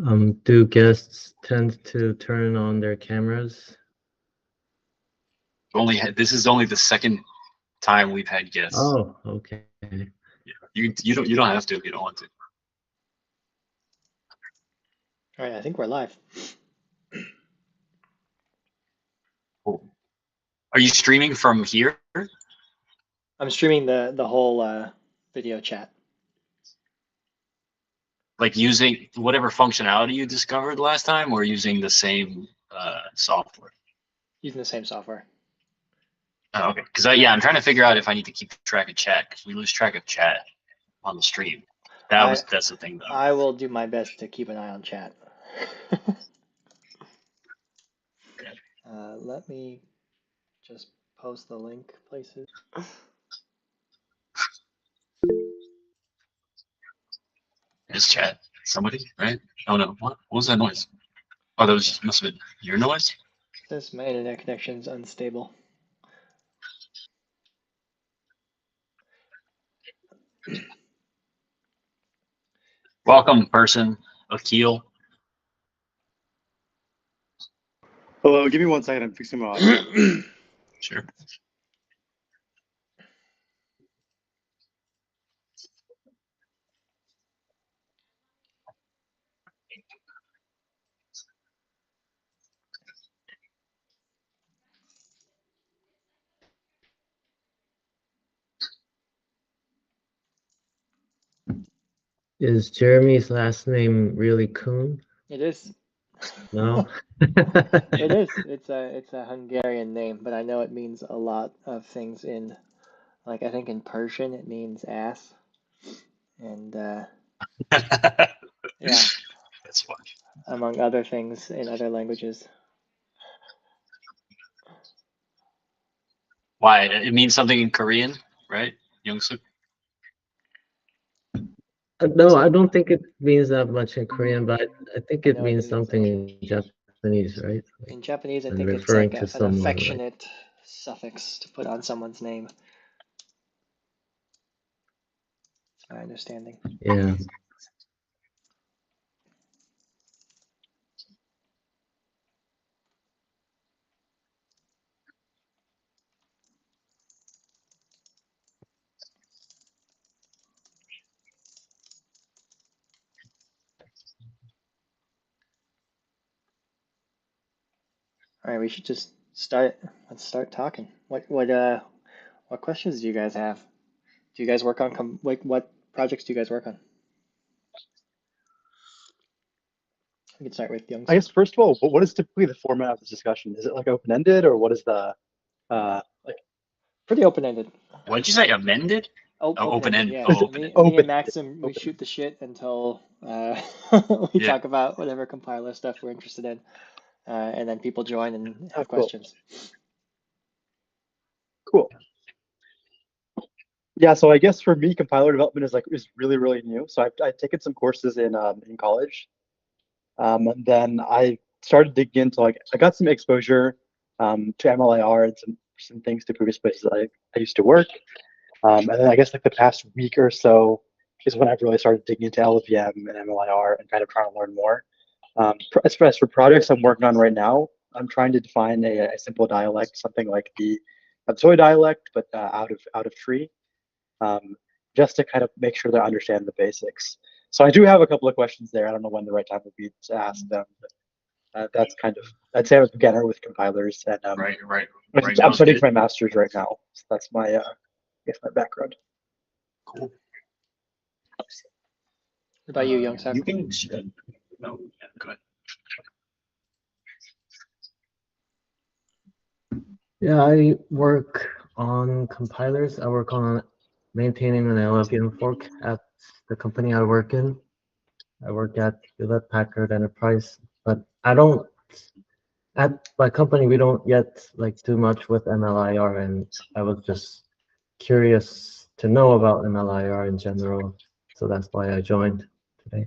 Do guests tend to turn on their cameras? This is only the second time we've had guests. Oh, okay. Yeah. You don't have to if you don't want to. All right, I think we're live. Cool. Are you streaming from here? I'm streaming the whole video chat. Like using whatever functionality you discovered last time, or using the same software? Using the same software. Oh, okay. Because I'm trying to figure out if I need to keep track of chat, because we lose track of chat on the stream. That's the thing, though. I will do my best to keep an eye on chat. Let me just post the link places. Is chat somebody, right? Oh no, what was that noise? Oh, that must have been your noise? This my internet connection's unstable. Welcome, person, Akil. Hello, give me 1 second. I'm fixing my audio. Sure. Is Jeremy's last name really Kuhn? It is. No. It is. It's a Hungarian name, but I know it means a lot of things in, like I think in Persian it means ass, and yeah, That's funny. among other things in other languages. Why? It means something in Korean, right, Youngsuk? No, I don't think it means that much in Korean, but I think it No, means something in Japanese, right? In Japanese, I when think it's referring like to an someone, like- affectionate suffix to put on someone's name. That's my understanding. Yeah. All right, we should just start. Let's start talking. What questions do you guys have? Do you guys work on what projects do you guys work on? We can start with Young. I guess first of all, what is typically the format of this discussion? Is it like open-ended, or what is the like? Pretty open-ended. What did you say? Amended? Open-ended. Yeah. Oh, Me open-ended. and Maxim, we shoot the shit until we Yeah. talk about whatever compiler stuff we're interested in, and then people join and have cool. questions. Cool. Yeah, so I guess for me, compiler development is really new. So I've taken some courses in college, and then I started digging into I got some exposure to MLIR and some things to previous places I used to work, and then I guess the past week or so is when I've really started digging into LVM and MLIR and kind of trying to learn more. As far as for projects I'm working on right now, I'm trying to define a simple dialect, something like the Absoy dialect, but out of tree. Just to kind of make sure they understand the basics. So I do have a couple of questions there. I don't know when the right time would be to ask them, but that's kind of, I'd say I'm a beginner with compilers, and right. I'm studying for my master's right now. So that's my, I guess my background. Cool. What about you, Young You can. No, yeah, go ahead. Yeah, I work on compilers. I work on maintaining an LLVM fork at the company I work in. I work at Hewlett Packard Enterprise, but I don't. At my company, we don't yet do much with MLIR, and I was just curious to know about MLIR in general, so that's why I joined today.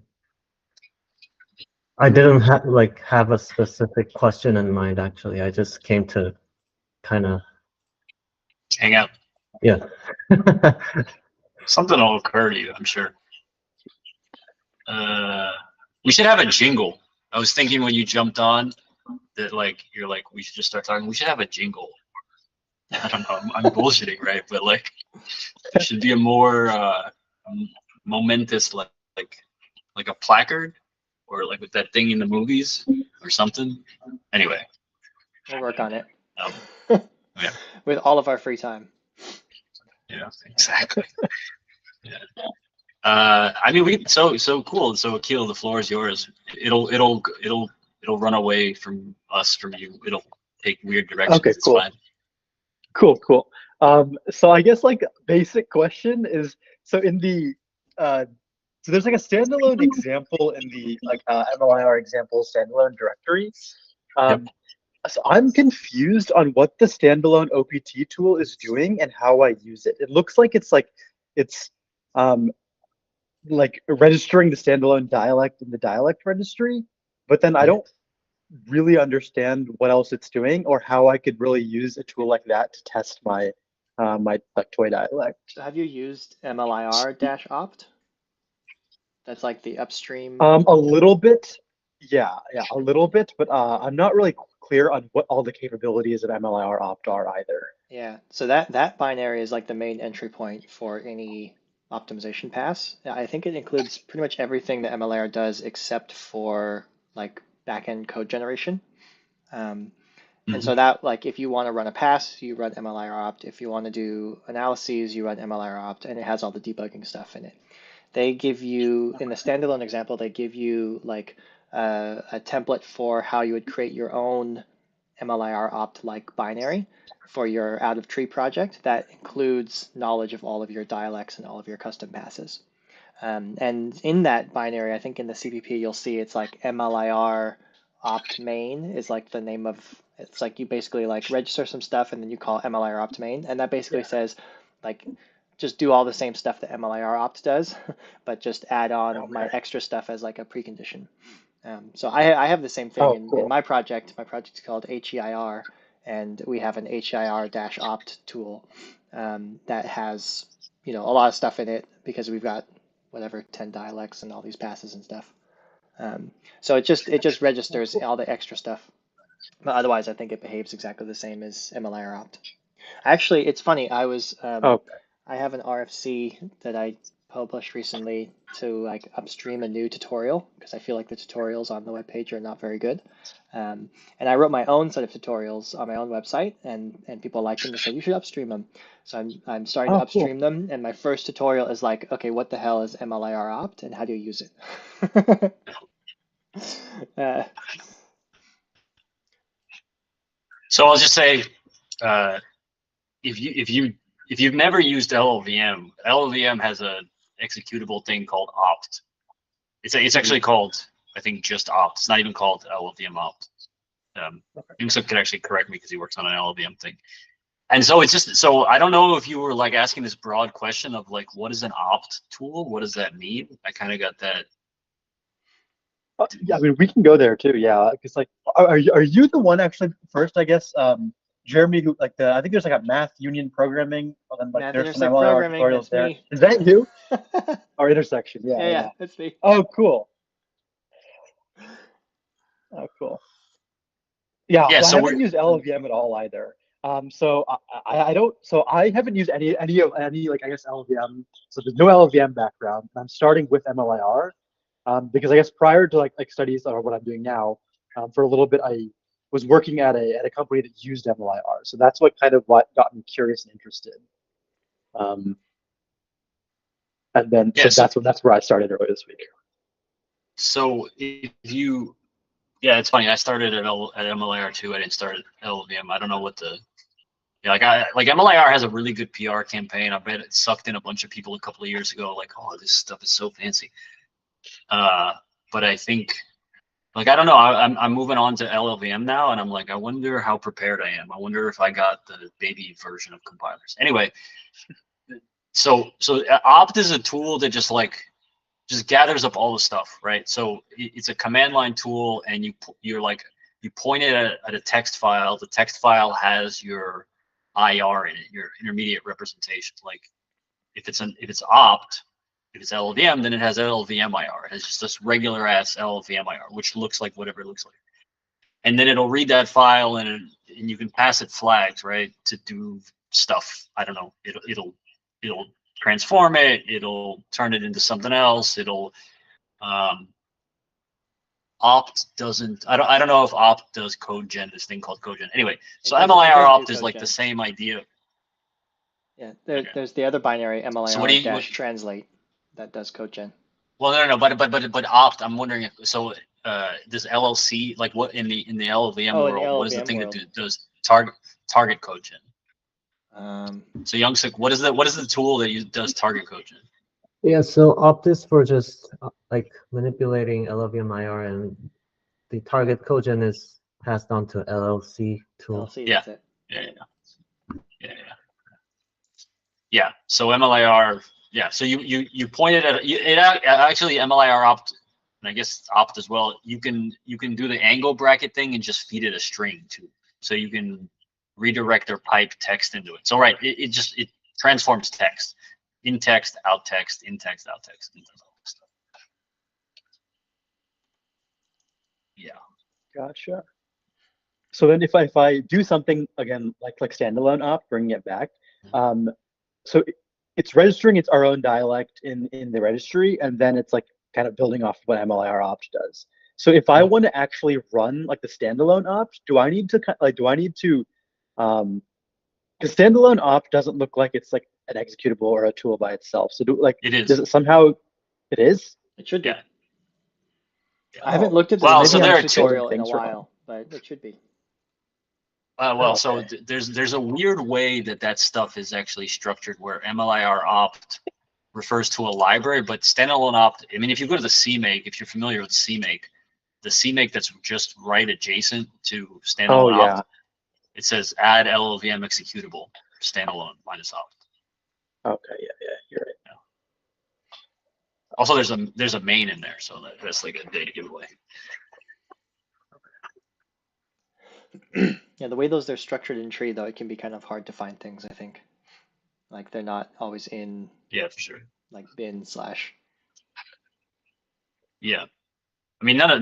I didn't have a specific question in mind, actually. I just came to kind of Hang out. Yeah. Something will occur to you, I'm sure. We should have a jingle. I was thinking when you jumped on that, like, you're like, we should just start talking. We should have a jingle. I don't know. I'm bullshitting, right? But like, it should be a more momentous, like a placard, or like with that thing in the movies or something. Anyway, We'll work on it. Yeah. With all of our free time. Yeah, exactly. Yeah. I mean, so cool. So Akil, the floor is yours. It'll run away from us, from you. It'll take weird directions. Okay, it's cool. Fine. Cool. So I guess like basic question is, so in the so there's like a standalone example in the like MLIR example standalone directory. Yep. So I'm confused on what the standalone OPT tool is doing and how I use it. It looks like it's like registering the standalone dialect in the dialect registry, but then I don't really understand what else it's doing or how I could really use a tool like that to test my my like toy dialect. So have you used MLIR-opt? That's like the upstream. A little bit, yeah, a little bit, but I'm not really clear on what all the capabilities of MLIR opt are either. Yeah, so that binary is like the main entry point for any optimization pass. I think it includes pretty much everything that MLIR does except for like backend code generation. And so that, like, if you want to run a pass, you run MLIR opt. If you want to do analyses, you run MLIR opt, and it has all the debugging stuff in it. They give you, in the standalone example, they give you like a template for how you would create your own MLIR opt like binary for your out of tree project that includes knowledge of all of your dialects and all of your custom passes. And in that binary, I think in the CPP, you'll see it's like MLIR opt main is like the name of, it's like you basically like register some stuff and then you call MLIR opt main. And that basically says like, just do all the same stuff that MLIR opt does, but just add on my extra stuff as like a precondition. So I have the same thing in my project. My project is called HEIR, and we have an HEIR-opt tool that has, a lot of stuff in it because we've got whatever 10 dialects and all these passes and stuff. So it just registers all the extra stuff. But otherwise, I think it behaves exactly the same as MLIR opt. Actually, it's funny. I have an RFC that I published recently to like upstream a new tutorial because I feel like the tutorials on the webpage are not very good. And I wrote my own set of tutorials on my own website, and people liked them. They said you should upstream them. So I'm starting to upstream them. And my first tutorial is like, okay, what the hell is MLIR opt and how do you use it? So I'll just say, if you've never used LLVM has a executable thing called opt. It's actually called, I think, just opt. It's not even called LLVM opt. Yusuf could actually correct me because he works on an LLVM thing. And so it's just, so I don't know if you were like asking this broad question of like, what is an opt tool? What does that mean? I kind of got that. Yeah, I mean, we can go there too. Yeah, because like, are you the one actually first? I guess Jeremy, who like I think there's like a math union programming, and then like math there's some MLIR tutorials there. Me. Is that you? Or intersection? Yeah, that's me. Oh, cool. Oh, cool. Yeah. So I haven't used LLVM at all either. So I don't. So I haven't used any like I guess LLVM. So there's no LLVM background. I'm starting with MLIR. Because I guess prior to like studies or what I'm doing now, for a little bit I was working at a company that used MLIR, so that's what what got me curious and interested. And then that's where I started earlier this week. So if you, it's funny. I started at MLIR too. I didn't start at LLVM. I don't know what the like MLIR has a really good PR campaign. I bet it sucked in a bunch of people a couple of years ago. Like, oh, this stuff is so fancy. But I think, like, I don't know, I'm moving on to LLVM now, and I'm like, I wonder how prepared I am. I wonder if I got the baby version of compilers. Anyway, so opt is a tool that just gathers up all the stuff, right? So it's a command line tool, and you point it at a text file. The text file has your IR in it, your intermediate representation. Like if it's opt, If it's LLVM, then it has LLVMIR. It has just this regular ass LLVMIR, which looks like whatever it looks like. And then it'll read that file, and you can pass it flags, right, to do stuff. I don't know. It'll transform it. It'll turn it into something else. It'll opt doesn't. I don't know if opt does code gen. This thing called code gen. Anyway, so MLIR opt is like the same idea. Yeah, there's the other binary MLIR dash translate that does code gen. Well, no, but opt. I'm wondering if so. Does LLC, like what in the LLVM world? What is the thing that does target code gen? So Youngsik, what is the tool that does target code gen? Yeah, so opt is for just like manipulating LLVMIR, and the target code gen is passed on to LLC tool. LLC, yeah. That's it. Yeah. So MLIR. Yeah. So you pointed at it. Actually, MLIR opt. And I guess opt as well. You can do the angle bracket thing and just feed it a string too. So you can redirect or pipe text into it. So right, it transforms text, in text, out text, in text, out text, and does all this stuff. Yeah. Gotcha. So then if I do something again like standalone opt, bringing it back, so it's registering its our own dialect in the registry, and then it's like kind of building off what MLIR opt does. So if I want to actually run like the standalone opt, do I need to because standalone opt doesn't look like it's like an executable or a tool by itself. So it is. Does it somehow? It is. It should be. Yeah. I haven't looked at the tutorial in a while, but it should be. So there's a weird way that stuff is actually structured where MLIR opt refers to a library, but standalone opt. I mean, if you go to the CMake, if you're familiar with CMake, the CMake that's just right adjacent to standalone opt, it says add LLVM executable standalone minus opt. Okay, yeah, you're right. Yeah. Also, there's a main in there, so that's like a data giveaway. Yeah, the way they're structured in tree, though, it can be kind of hard to find things, I think. Like they're not always in. Yeah, for sure. Like bin /. Yeah, I mean, I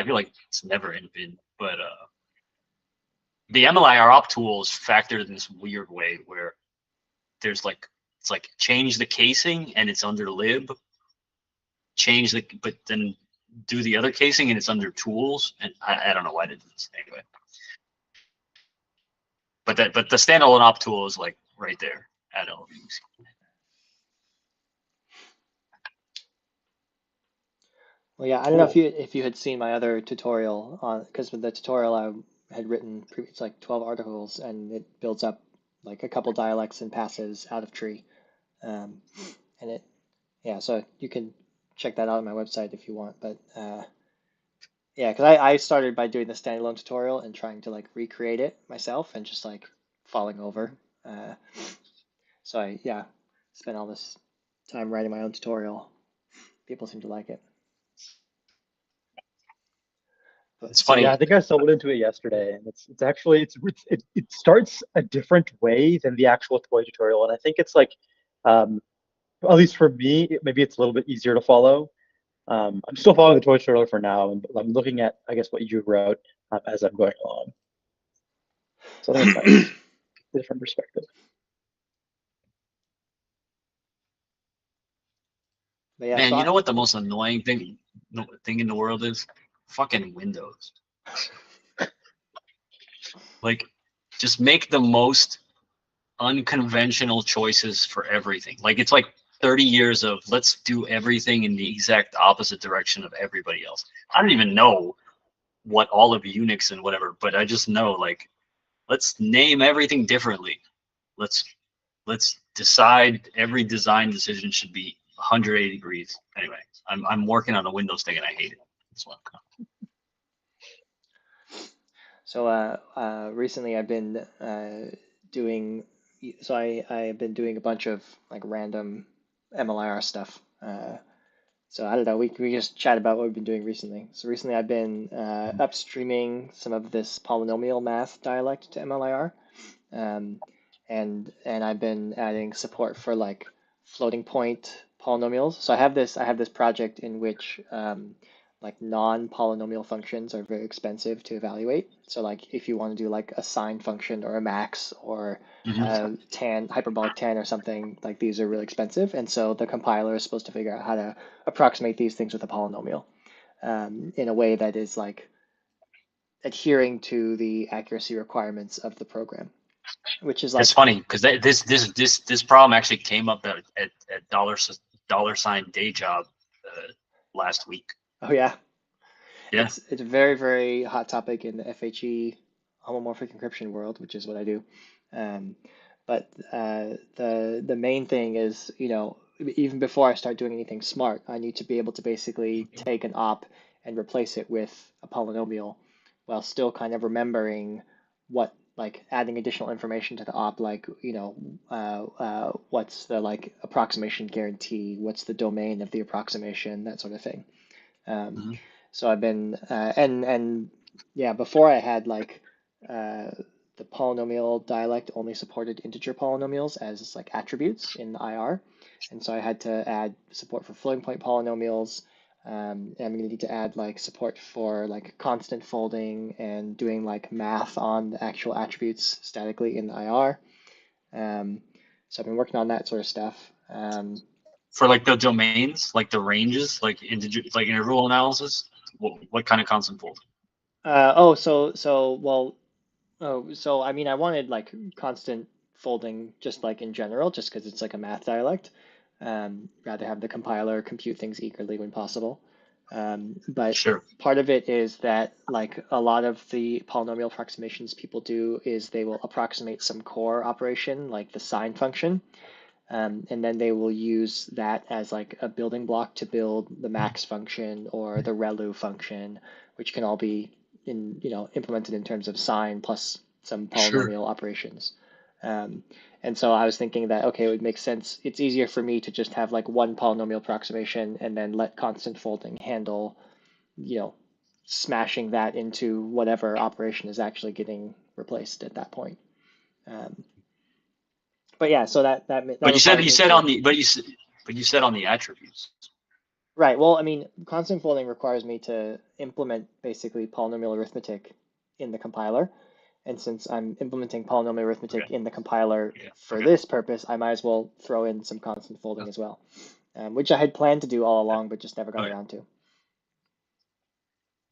feel like it's never in bin, but the MLIR opt tool is factored in this weird way where there's it's like change the casing and it's under lib, but then do the other casing and it's under tools, and I don't know why I did this anyway. But the standalone opt tool is like right there at LLVM. Well, yeah, I don't know if you had seen my other tutorial on, because with the tutorial I had written, it's like 12 articles, and it builds up like a couple dialects and passives out of tree, and so you can check that out on my website if you want. But yeah, because I started by doing the standalone tutorial and trying to like recreate it myself and just like falling over. So I spent all this time writing my own tutorial. People seem to like it. It's funny. Yeah, I think I stumbled into it yesterday, and it's actually it starts a different way than the actual toy tutorial, and I think it's like, at least for me, maybe it's a little bit easier to follow. I'm still following the toy tutorial for now, and I'm looking at, I guess, what you wrote as I'm going along. So I think it's nice. Different perspective. Yeah, man, you know what the most annoying thing in the world is? Fucking Windows. Like, just make the most unconventional choices for everything. Like, it's like 30 years of let's do everything in the exact opposite direction of everybody else. I don't even know what all of Unix and whatever, but I just know, like, let's name everything differently. Let's decide every design decision should be 180 degrees. Anyway, I'm working on a Windows thing and I hate it. That's what I'm So recently I've been doing, so I've been doing a bunch of like random MLIR stuff. So I don't know, we just chat about what we've been doing recently. So recently I've been upstreaming some of this polynomial math dialect to MLIR. And I've been adding support for like floating point polynomials. So I have this project in which like non-polynomial functions are very expensive to evaluate. So like if you want to do like a sine function or a max or tan, hyperbolic tan or something, like these are really expensive. And so the compiler is supposed to figure out how to approximate these things with a polynomial in a way that is like adhering to the accuracy requirements of the program, which is like, it's funny because this problem actually came up at $sign day job last week. oh yeah. Yeah. It's a very, very hot topic in the FHE homomorphic encryption world, which is what I do. But the main thing is, you know, even before I start doing anything smart, I need to be able to basically take an op and replace it with a polynomial while still kind of remembering what, like adding additional information to the op, like, you know, what's the like approximation guarantee, what's the domain of the approximation, that sort of thing. So I've been and yeah, before I had like the polynomial dialect only supported integer polynomials as like attributes in IR, and so I had to add support for floating point polynomials. And I'm going to need to add like support for like constant folding and doing like math on the actual attributes statically in the IR. So I've been working on that sort of stuff. For like the domains, like the ranges, like integer, like interval analysis. What kind of constant fold? So I mean, I wanted like constant folding just like in general, just because it's like a math dialect. Rather have the compiler compute things eagerly when possible. But Sure. part of it is that like a lot of the polynomial approximations people do is they will approximate some core operation like the sine function. And then they will use that as like a building block to build the max function or the relu function, which can all be implemented in terms of sine plus some polynomial operations. And so I was thinking that, okay, it would make sense. It's easier for me to just have like one polynomial approximation and then let constant folding handle, smashing that into whatever operation is actually getting replaced at that point. But yeah, so that But you said on the attributes. Right. Well, I mean, constant folding requires me to implement basically polynomial arithmetic in the compiler. And since I'm implementing polynomial arithmetic in the compiler for this purpose, I might as well throw in some constant folding as well, which I had planned to do all along, but just never got around to.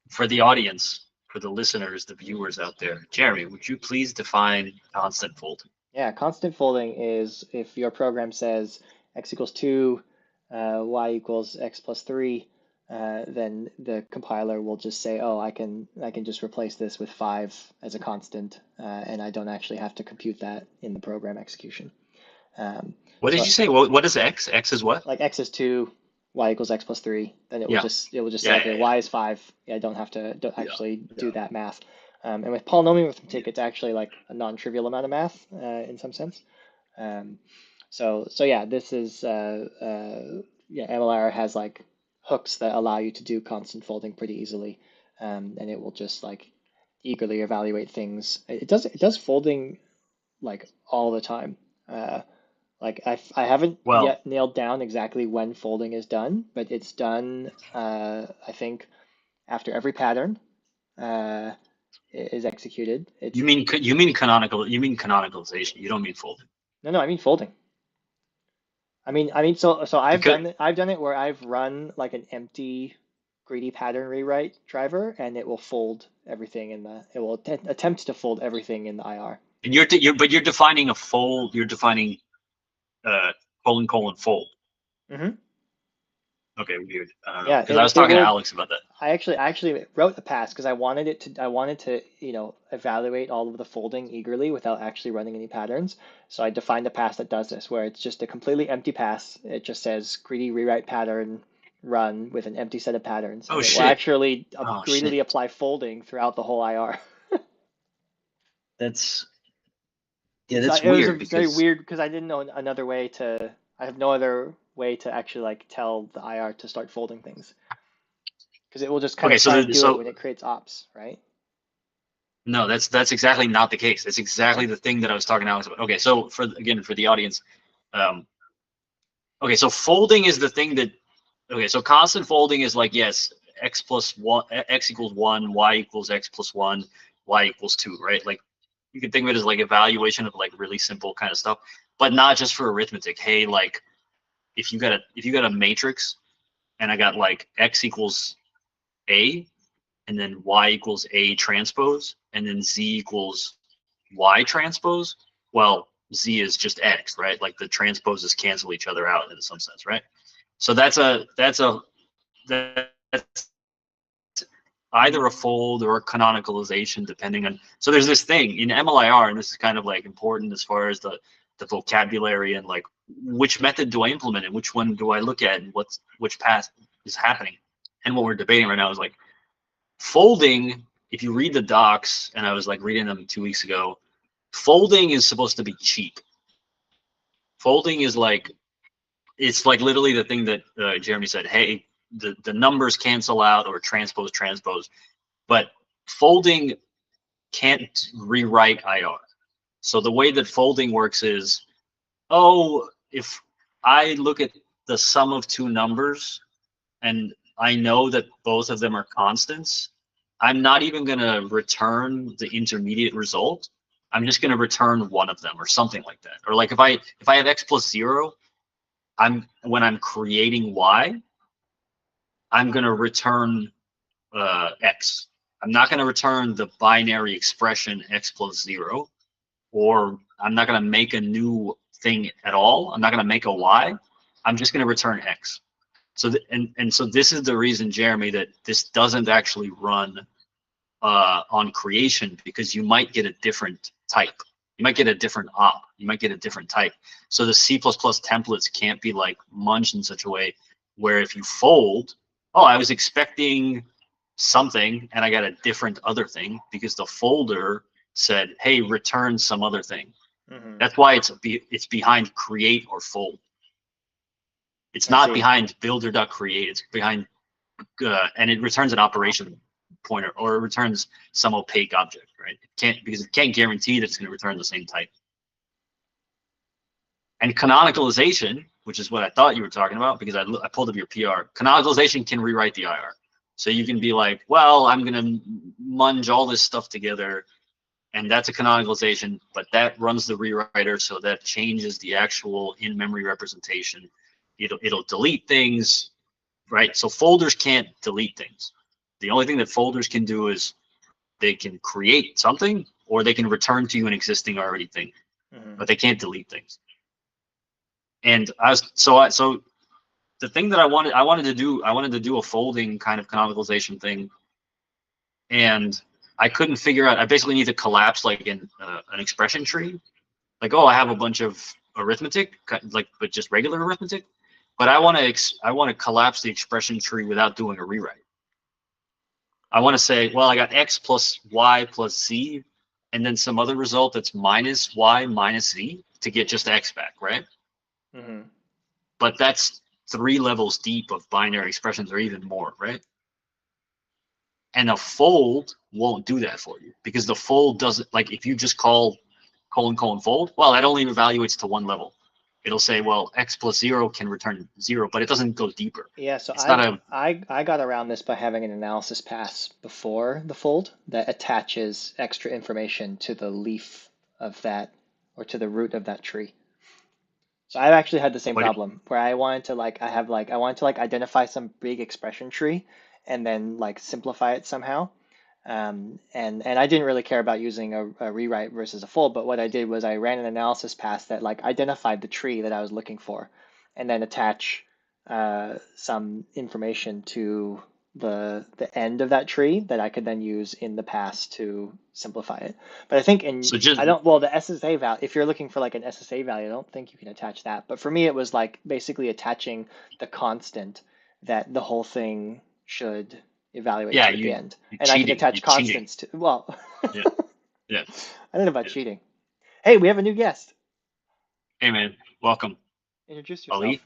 For the audience, for the listeners, the viewers out there, Jeremy, would you please define constant folding? Yeah, constant folding is if your program says x equals 2, y equals x plus 3, then the compiler will just say, oh, I can just replace this with 5 as a constant, and I don't actually have to compute that in the program execution. What did you say? What is x? X is what? Like x is 2, y equals x plus 3. Then it will just say, okay, y is 5. Yeah, I don't have to actually do that math. And with polynomial arithmetic, it's actually like a non-trivial amount of math in some sense. So yeah, this is MLIR has like hooks that allow you to do constant folding pretty easily, and it will just like eagerly evaluate things. It does folding like all the time. Like I haven't yet nailed down exactly when folding is done, but it's done. I think after every pattern is executed. You mean canonical? You mean canonicalization? You don't mean folding? No, I mean folding. I mean, so I've done it where I've run like an empty greedy pattern rewrite driver, and it will fold everything it will attempt to fold everything in the IR. And you're defining a fold. You're defining ::fold. Mm-hmm. Okay, weird. I don't know. Yeah, because I was talking to Alex about that. I actually wrote a pass because I wanted to evaluate all of the folding eagerly without actually running any patterns. So I defined a pass that does this, where it's just a completely empty pass. It just says greedy rewrite pattern run with an empty set of patterns. Oh, shit! It will actually greedily apply folding throughout the whole IR. That's weird. It was very weird because I didn't know another way to. I have no other way to actually like tell the IR to start folding things, because it will just kind of try to do it when it creates ops, right? No, that's exactly not the case. That's exactly the thing that I was talking to Alex about. Okay, so for the audience, Okay, so folding is the thing that. Okay, so constant folding is like, yes, x plus 1, x equals 1, y equals x plus 1, y equals 2, right? Like you can think of it as like evaluation of like really simple kind of stuff, but not just for arithmetic. Hey, like if you got a matrix and I got like x equals a and then y equals a transpose and then z equals y transpose, well, z is just x, right? Like the transposes cancel each other out in some sense, right? So that's either a fold or a canonicalization, depending on. So there's this thing in MLIR, and this is kind of like important as far as the vocabulary and like which method do I implement and which one do I look at and which path is happening. And what we're debating right now is like folding. If you read the docs, and I was like reading them 2 weeks ago, folding is supposed to be cheap. Folding is like, it's like literally the thing that Jeremy said, hey, the numbers cancel out or transpose, but folding can't rewrite IR. So the way that folding works is, oh, if I look at the sum of two numbers and I know that both of them are constants, I'm not even going to return the intermediate result. I'm just going to return one of them or something like that. Or like if I have x plus 0, when I'm creating y, I'm going to return x. I'm not going to return the binary expression x plus 0, or I'm not going to make a new thing at all. I'm not going to make a y. I'm just going to return x. So so this is the reason, Jeremy, that this doesn't actually run on creation, because you might get a different type. You might get a different op. You might get a different type. So the C++ templates can't be like munched in such a way where if you fold, oh, I was expecting something and I got a different other thing because the folder said, hey, return some other thing. Mm-hmm. That's why it's behind create or fold. It's not behind builder.create. It's behind, and it returns an operation pointer, or it returns some opaque object, right? Because it can't guarantee that it's going to return the same type. And canonicalization, which is what I thought you were talking about, because I pulled up your PR. Canonicalization can rewrite the IR. So you can be like, well, I'm going to munge all this stuff together, and that's a canonicalization, but that runs the rewriter, so that changes the actual in-memory representation. It'll delete things, right? So folders can't delete things. The only thing that folders can do is they can create something, or they can return to you an existing already thing, but they can't delete things. And so the thing that I wanted to do a folding kind of canonicalization thing, and I couldn't figure out. I basically need to collapse like an expression tree. Like, oh, I have a bunch of arithmetic, like, but just regular arithmetic. But I want to collapse the expression tree without doing a rewrite. I want to say, well, I got x plus y plus z, and then some other result that's minus y minus z to get just x back, right? Mm-hmm. But that's 3 levels deep of binary expressions, or even more, right? And a fold won't do that for you, because the fold doesn't, like, if you just call : fold, well, that only evaluates to 1 level. It'll say, well, x plus 0 can return 0, but it doesn't go deeper. Yeah, so It's I got around this by having an analysis pass before the fold that attaches extra information to the leaf of that, or to the root of that tree. So I've actually had the same problem where I wanted to identify some big expression tree and then like simplify it somehow. And I didn't really care about using a rewrite versus a fold, but what I did was I ran an analysis pass that like identified the tree that I was looking for, and then attach some information to the end of that tree that I could then use in the pass to simplify it. But I think the SSA value, if you're looking for like an SSA value, I don't think you can attach that. But for me, it was like basically attaching the constant that the whole thing should evaluate to at the end. And I can attach constants to, well, yeah. I don't know about cheating. Hey, we have a new guest. Hey, man, welcome. Introduce yourself. Ali?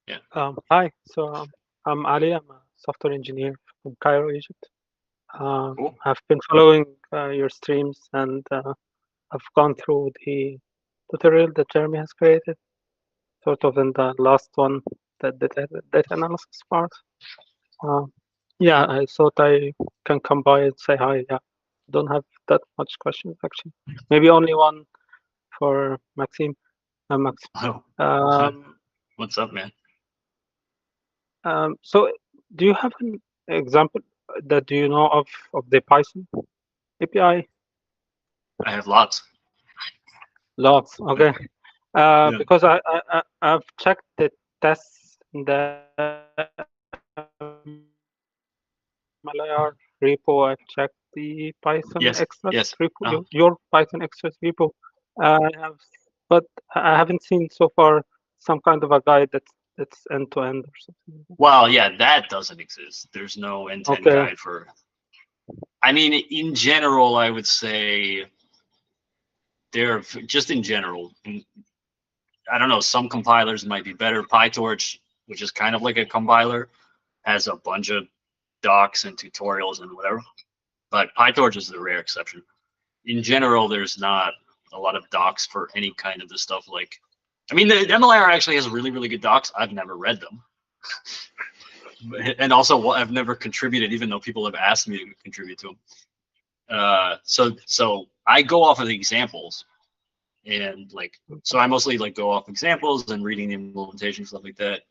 Yeah. Hi, so I'm Ali. I'm a software engineer from Cairo, Egypt. Cool. I've been following your streams, and I've gone through the tutorial that Jeremy has created. sort of in the last one, the data analysis part. Yeah, I thought I can come by and say hi. Yeah, don't have that much questions actually. Maybe only one for Maxim. Max. Oh, what's up, man? So, do you have an example that do you know of the Python API? I have lots. Lots. Okay. Yeah. Because I've checked the tests in the MLIR repo. I've checked the Python Yes, extras yes. repo, your Python extras repo. But I haven't seen so far some kind of a guide that's end to end or something. Well, yeah, that doesn't exist. There's no end-to-end Okay. guide for. I mean, in general, I would say they're just in general. I don't know. Some compilers might be better. PyTorch, which is kind of like a compiler, has a bunch of docs and tutorials and whatever. But PyTorch is the rare exception. In general, there's not a lot of docs for any kind of the stuff like. I mean, the MLIR actually has really, really good docs. I've never read them. And also, I've never contributed, even though people have asked me to contribute to them. So I go off of the examples, and like, so I mostly like go off examples and reading the implementation, stuff like that.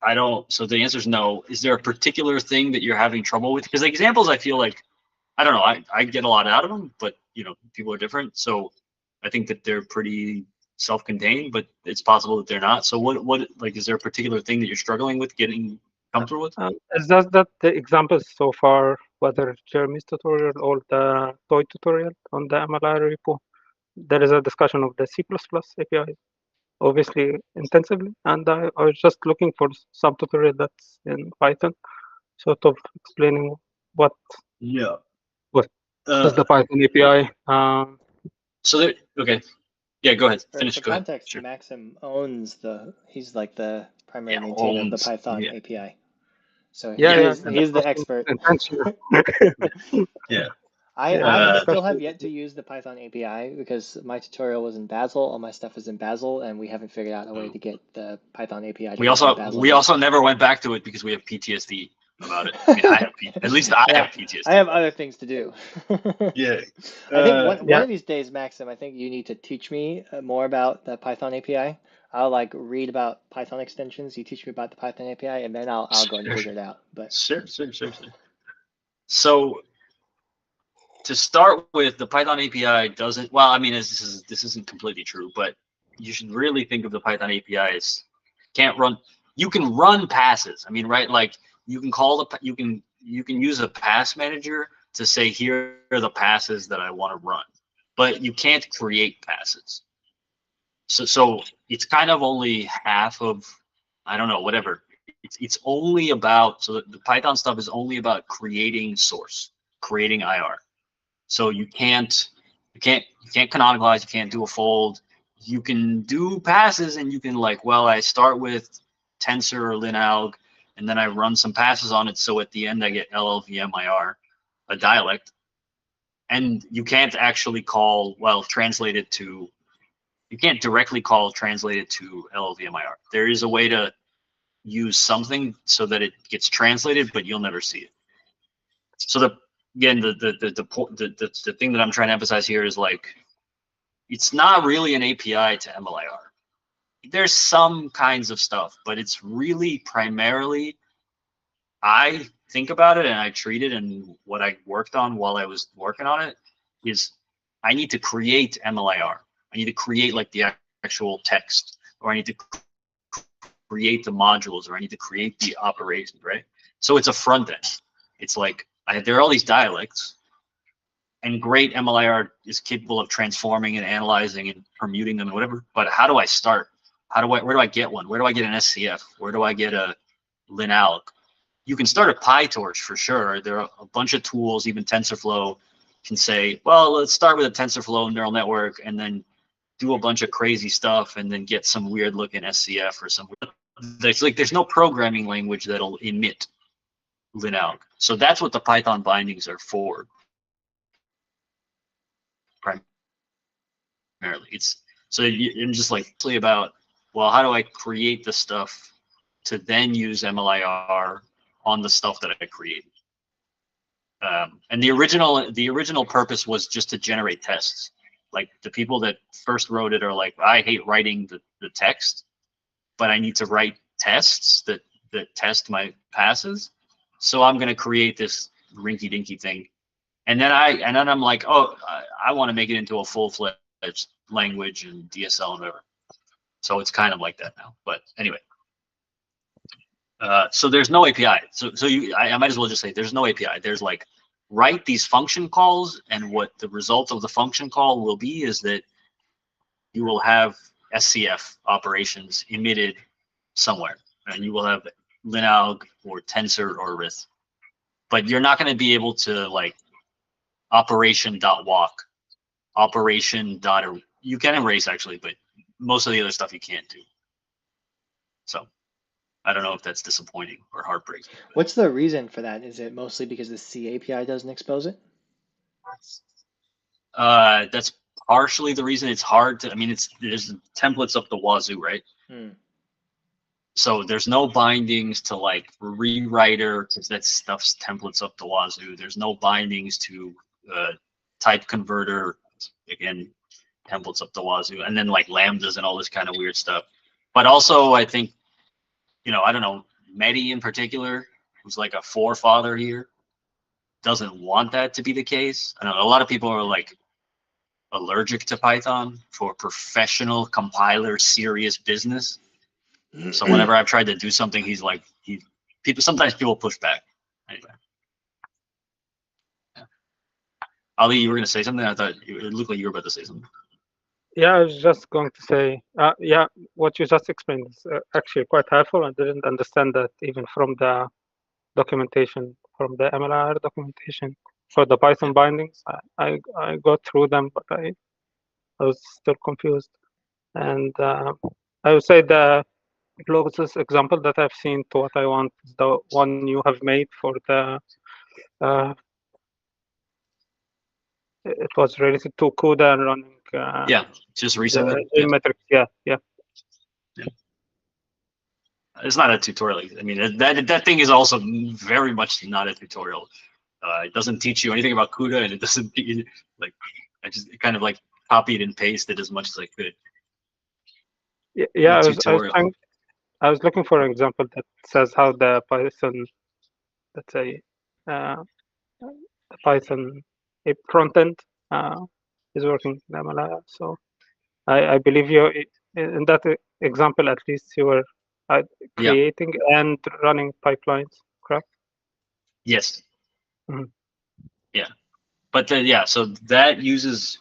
I don't. So the answer is no. Is there a particular thing that you're having trouble with? Because the examples, I feel like, I don't know. I get a lot out of them, but you know, people are different. So I think that they're pretty self-contained, but it's possible that they're not. So what like, is there a particular thing that you're struggling with getting comfortable with? It's just that the examples so far, whether Jeremy's tutorial or the toy tutorial on the MLIR repo, there is a discussion of the C++ API, obviously intensively, and I was just looking for some tutorial that's in Python, sort of explaining what does the Python API. So there, okay. Yeah, go ahead. Finish. For Go ahead. context, Sure. Maxim owns he's like the primary Yeah, maintainer of the owns, Python yeah. API. So Yeah, he's the expert. Yeah. I still have yet to use the Python API because my tutorial was in Bazel, all my stuff is in Bazel, and we haven't figured out a way to get the Python API to We work in Bazel. also never went back to it because we have PTSD about it. I mean, at least I have PTSD. I have other things to do. Yeah. I think one of these days, Maxim, I think you need to teach me more about the Python API. I'll like read about Python extensions. You teach me about the Python API, and then I'll go and figure it out. But Sure. So to start with, the Python API doesn't. Well, I mean, this isn't completely true, but you should really think of the Python API as can't run. You can run passes. I mean, right? Like you can call you can use a pass manager to say here are the passes that I want to run, but you can't create passes. So it's kind of only half of, I don't know, whatever. It's only about, so the Python stuff is only about creating source, creating IR. So you can't canonicalize, you can't do a fold. You can do passes and you can like, well, I start with tensor or linalg and then I run some passes on it. So at the end I get LLVMIR, a dialect. And you can't actually call, well, translate it to, you can't directly call translate it to LLVMIR. There is a way to use something so that it gets translated, but you'll never see it. So the thing that I'm trying to emphasize here is like, it's not really an API to MLIR. There's some kinds of stuff, but it's really primarily, I think about it and I treat it, and what I worked on while I was working on it is I need to create MLIR. I need to create like the actual text, or I need to create the modules, or I need to create the operations, right? So it's a front end. It's like, there are all these dialects, and great MLIR is capable of transforming and analyzing and permuting them and whatever. But how do I start? Where do I get one? Where do I get an SCF? Where do I get a linalg? You can start a PyTorch for sure. There are a bunch of tools, even TensorFlow can say, well, let's start with a TensorFlow neural network and then do a bunch of crazy stuff and then get some weird looking SCF or some. There's no programming language that'll emit linalg. So that's what the Python bindings are for. Primarily, So you're just like about, well, how do I create the stuff to then use MLIR on the stuff that I created? And the original purpose was just to generate tests. Like the people that first wrote it are like, I hate writing the text, but I need to write tests that test my passes. So I'm going to create this rinky dinky thing. And then I'm like, oh, I want to make it into a full-fledged language and DSL and whatever. So it's kind of like that now. But anyway, so there's no API. So I might as well just say there's no API. There's like, write these function calls, and what the result of the function call will be is that you will have SCF operations emitted somewhere, and you will have linalg or tensor or arith. But you're not going to be able to like operation.walk, operation. You can erase actually, but most of the other stuff you can't do. So I don't know if that's disappointing or heartbreaking. What's the reason for that? Is it mostly because the C API doesn't expose it? That's partially the reason. It's hard to, I mean, there's templates up the wazoo, right? So there's no bindings to like rewriter, because that stuff's templates up the wazoo. There's no bindings to type converter, again, templates up the wazoo, and then like lambdas and all this kind of weird stuff. But also, I think, I don't know, Mehdi in particular, who's like a forefather here, doesn't want that to be the case. I know a lot of people are like allergic to Python for professional compiler, serious business. So whenever I've tried to do something, he's like, sometimes people push back. Anyway. Yeah. Ali, you were going to say something? I thought it looked like you were about to say something. Yeah, I was just going to say, yeah, what you just explained is actually quite helpful. I didn't understand that even from the documentation, from the MLIR documentation for the Python bindings. I got through them, but I was still confused. And I would say the closest example that I've seen to what I want is the one you have made for the it was related to CUDA and running yeah, just recently. Metrics. Yeah. It's not a tutorial. I mean, that thing is also very much not a tutorial. It doesn't teach you anything about CUDA, and it doesn't like. I just kind of like copied and pasted as much as I could. Yeah, I was looking for an example that says how the Python, let's say, the Python front end is working in MLIR. So I believe you in that example, at least you were creating and running pipelines, correct? Yes. Mm-hmm. Yeah, but so that uses.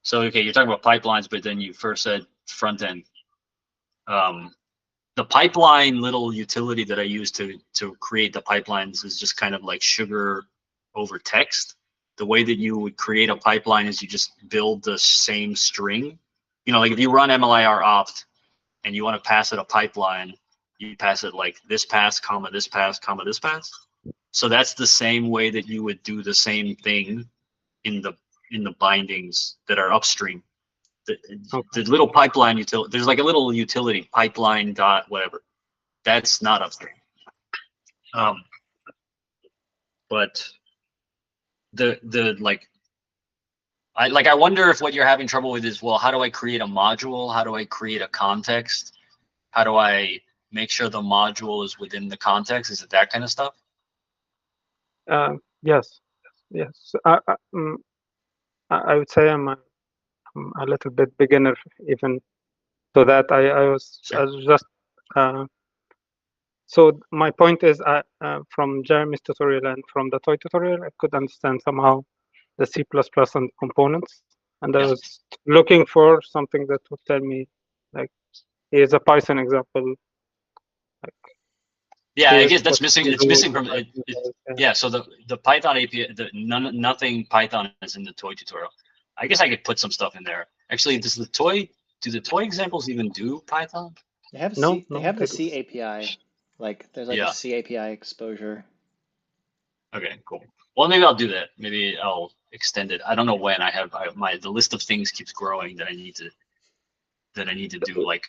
So okay, you're talking about pipelines, but then you first said front end. The pipeline little utility that I use to create the pipelines is just kind of like sugar over text. The way that you would create a pipeline is you just build the same string. Like if you run MLIR opt and you want to pass it a pipeline, you pass it like this pass, comma, this pass, comma, this pass. So that's the same way that you would do the same thing in the bindings that are upstream. The little pipeline utility, there's like a little utility, pipeline dot whatever. That's not upstream. But I wonder if what you're having trouble with is, well, how do I create a module? How do I create a context? How do I make sure the module is within the context? Is it that kind of stuff? Yes. I would say I'm a little bit beginner even to that. I was just so my point is from Jeremy's tutorial and from the toy tutorial, I could understand somehow the C++ and components, and I was looking for something that would tell me like here's a Python example. Yeah, I guess that's missing. It's missing from it. Yeah, so the Python API, nothing Python is in the toy tutorial. I guess I could put some stuff in there. Actually, do the toy examples even do Python? They have the C API. Like there's like a C API exposure. Okay, cool. Well, maybe I'll do that. Maybe I'll extend it. I don't know when. The list of things keeps growing that I need to that I need to do. Like,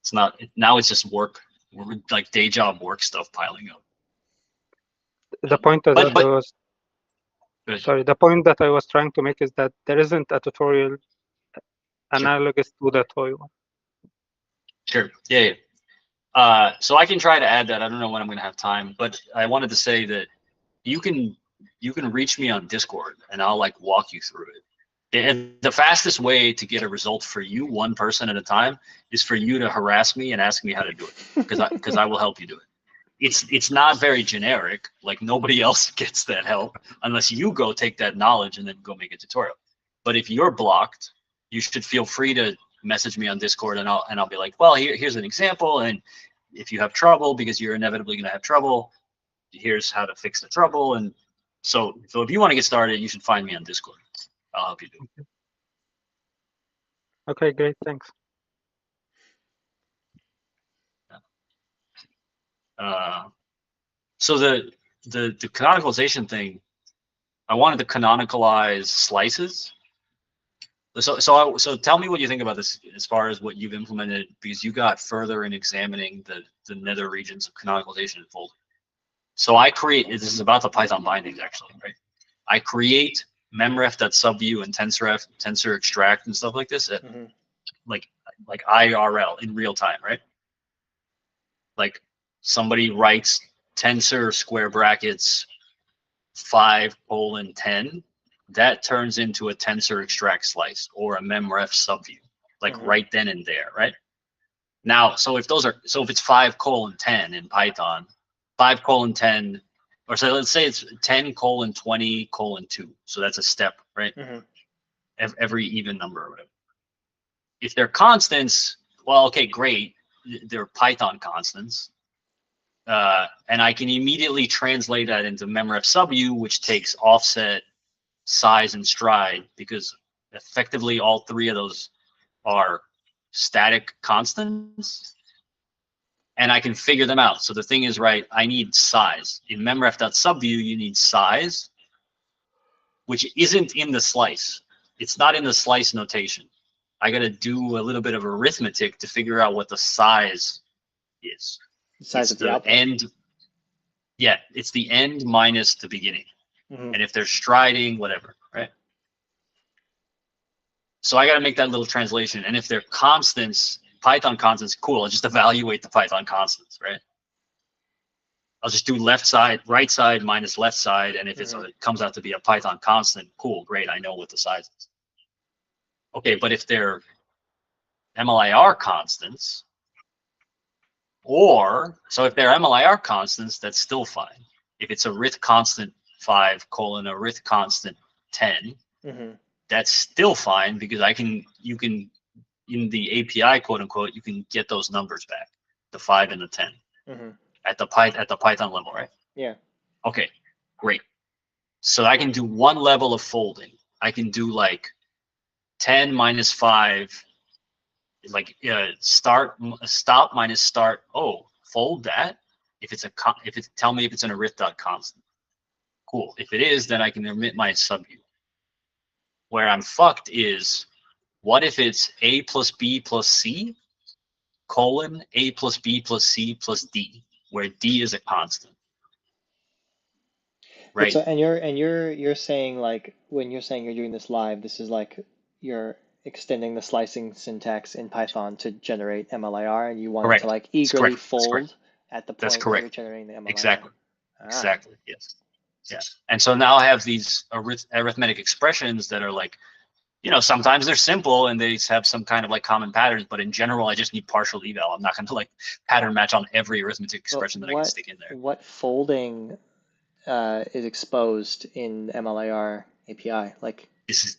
it's not, now it's just work, like day job work stuff piling up. The point that But- I was sorry, the point that I was trying to make is that there isn't a tutorial analogous to the toy one. Sure. Yeah. So I can try to add that. I don't know when I'm going to have time, but I wanted to say that you can reach me on Discord and I'll like walk you through it. And the fastest way to get a result for you, one person at a time, is for you to harass me and ask me how to do it, because I will help you do it. It's not very generic. Like, nobody else gets that help unless you go take that knowledge and then go make a tutorial. But if you're blocked, you should feel free to message me on Discord, and I'll be like, well, here's an example, and if you have trouble, because you're inevitably going to have trouble, here's how to fix the trouble. And so if you want to get started, you should find me on Discord. I'll help you do it. Okay, great, thanks. So the canonicalization thing, I wanted to canonicalize slices. So tell me what you think about this as far as what you've implemented, because you got further in examining the nether regions of canonicalization and folding. So I create, this is about the Python bindings actually, right? I create memref.subview and tensor extract and stuff like this at like IRL in real time, right? Like, somebody writes tensor square brackets 5:10, that turns into a tensor extract slice or a memref subview, like right then and there, right? Now, so if it's 5:10 in Python, 5:10, or so let's say it's 10:20:2. So that's a step, right? Every even number or whatever. If they're constants, well, okay, great. They're Python constants. And I can immediately translate that into memref subview, which takes offset, size, and stride, because effectively all three of those are static constants, and I can figure them out. So the thing is, right, I need size. In memref.subview, you need size, which isn't in the slice. It's not in the slice notation. I got to do a little bit of arithmetic to figure out what the size is. The size of the output. End. Yeah, it's the end minus the beginning. And if they're striding, whatever, right? So I got to make that little translation. And if they're constants, Python constants, cool. I'll just evaluate the Python constants, right? I'll just do left side, right side minus left side. And if it comes out to be a Python constant, cool, great. I know what the size is. Okay, but if they're MLIR constants, so if they're MLIR constants, that's still fine. If it's a arith constant 5 colon arith constant 10, that's still fine, because you can in the API, quote unquote, you can get those numbers back, the 5 and the 10 at the Python level, right? Yeah. Okay, great. So I can do one level of folding. I can do like 10 minus 5, like stop minus start. Oh, fold that. Tell me if it's an arith.constant. Cool. If it is, then I can omit my subview. Where I'm fucked is, what if it's a plus b plus c colon a plus b plus c plus d, where d is a constant, right? So, and you're saying, like, when you're saying you're doing this live, this is like you're extending the slicing syntax in Python to generate MLIR, and you want it to like eagerly fold at the point where you're generating the MLIR. Exactly. Exactly. Yes. Yeah. And so now I have these arithmetic expressions that are like, sometimes they're simple and they have some kind of like common patterns, but in general, I just need partial eval. I'm not going to like pattern match on every arithmetic expression that I can stick in there. What folding is exposed in MLIR API? Like, this is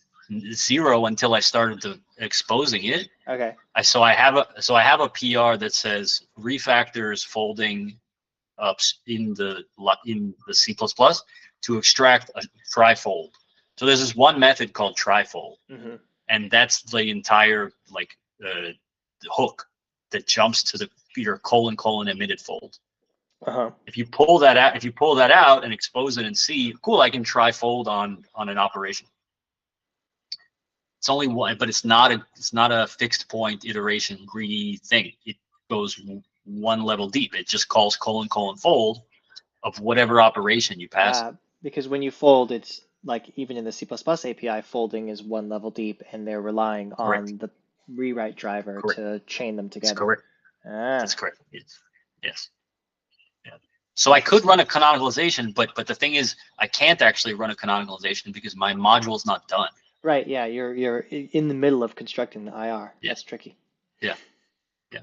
0 until I started exposing it. Okay. So I have a PR that says refactors folding ups in the C++ to extract a trifold. So there's this one method called trifold, and that's the entire like hook that jumps to your colon emitted fold. If you pull that out and expose it in C, cool, I can trifold on an operation. It's only one, but it's not a fixed point iteration greedy thing. It goes one level deep. It just calls : fold of whatever operation you pass. Because when you fold, it's like even in the C++ API, folding is one level deep, and they're relying on the rewrite driver to chain them together. That's correct. Ah. That's correct. Yes. Yeah. So I could run a canonicalization, but the thing is, I can't actually run a canonicalization because my module's not done. Right. Yeah. You're in the middle of constructing the IR. Yeah. That's tricky. Yeah. Yeah.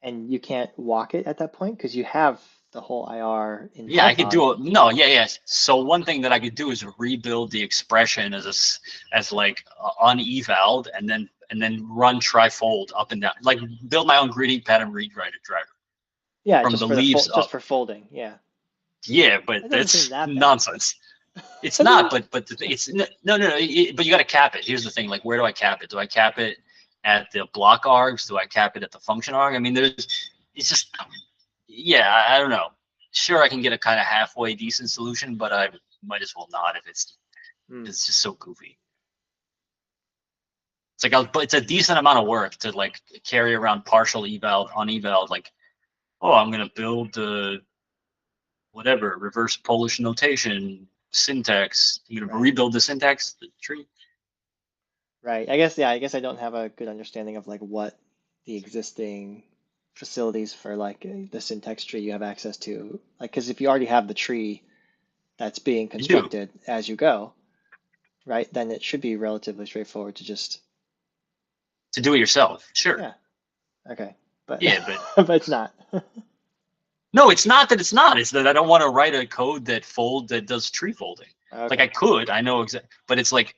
And you can't walk it at that point because you have the whole IR in Yeah, Python. I could do it. No, yes. So one thing that I could do is rebuild the expression as like unevaled, and then run trifold up and down, like build my own greedy pattern read write driver. Yeah, from just the for leaves just for folding. Yeah. Yeah, but That doesn't that's seem that bad. nonsense. It's not, but it's no. But you got to cap it. Here's the thing: like, where do I cap it? Do I cap it at the block args? Do I cap it at the function arg? I mean, it's just, yeah, I don't know. Sure, I can get a kind of halfway decent solution, but I might as well not if it's just so goofy. It's like, but it's a decent amount of work to like carry around partial eval, uneval. Like, oh, I'm gonna build the whatever reverse Polish notation syntax. You're gonna rebuild the syntax, the tree. Right. I guess I don't have a good understanding of like what the existing facilities for like the syntax tree you have access to. Like, because if you already have the tree that's being constructed as you go, right, then it should be relatively straightforward to just do it yourself. Sure. Yeah. Okay. But yeah, but it's not. No, it's not that it's not. It's that I don't want to write a code that does tree folding. Okay. Like I could, I know exactly, but it's like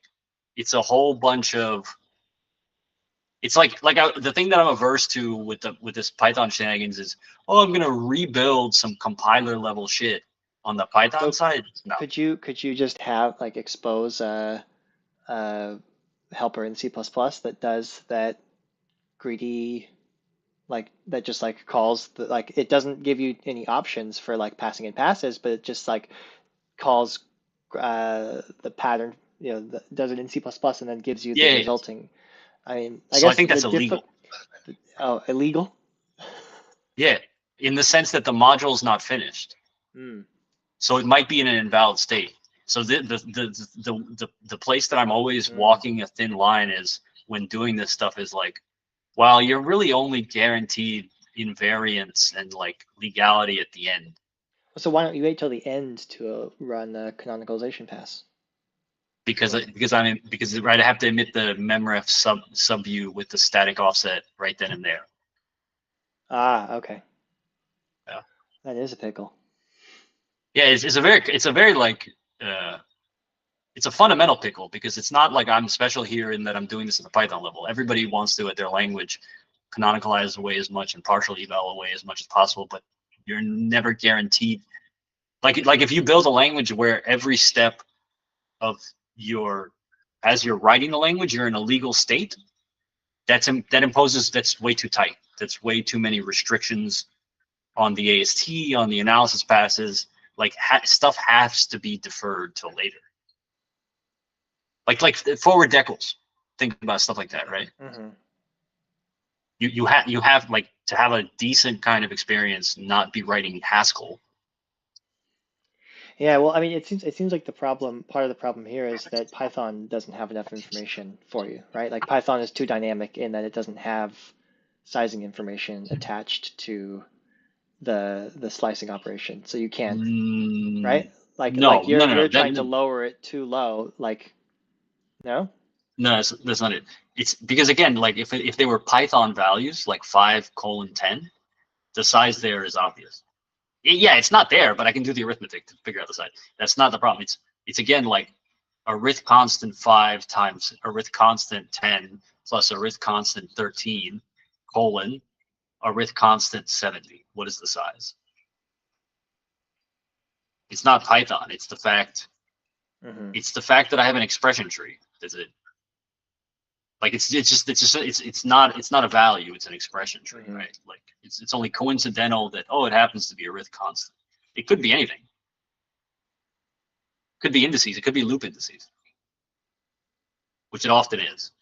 it's a whole bunch of. It's like the thing that I'm averse to with this Python shenanigans is, oh, I'm gonna rebuild some compiler level shit on the Python side. No. Could you just have like expose a helper in C++ that does that greedy, like that just like calls the, like it doesn't give you any options for like passing and passes, but it just like calls the pattern, does it in C++ and then gives you the resulting. I mean, I guess I think that's illegal. Oh, illegal? Yeah, in the sense that the module's not finished. So it might be in an invalid state. So the place that I'm always walking a thin line is when doing this stuff is like, well, you're really only guaranteed invariance and like legality at the end. So why don't you wait till the end to run a canonicalization pass? Because I have to emit the memref sub view with the static offset right then and there. Ah, okay. Yeah. That is a pickle. Yeah, it's a very like it's a fundamental pickle because it's not like I'm special here in that I'm doing this at the Python level. Everybody wants to at their language canonicalize away as much and partial eval away as much as possible, but you're never guaranteed. Like if you build a language where every step of as you're writing the language, you're in a legal state, that's way too tight. That's way too many restrictions on the AST, on the analysis passes. Like stuff has to be deferred till later. Like forward decals. Think about stuff like that, right? Mm-hmm. You have like to have a decent kind of experience, not be writing Haskell. Yeah, well, I mean, it seems like part of the problem here is that Python doesn't have enough information for you, right? Like Python is too dynamic in that it doesn't have sizing information attached to the slicing operation, so you can't, right? Like you're trying to lower it too low, like no. No, that's not it. It's because again, like if they were Python values, like 5:10, the size there is obvious. Yeah, it's not there, but I can do the arithmetic to figure out the size. That's not the problem. It's again like arith constant 5 times arith constant 10 plus arith constant 13 colon arith constant 70. What is the size? It's not Python. It's the fact. It's the fact that I have an expression tree. That's it. Like it's not a value. It's an expression tree, right? Like it's only coincidental that it happens to be arith constant. It could be anything. It could be indices. It could be loop indices. which it often is.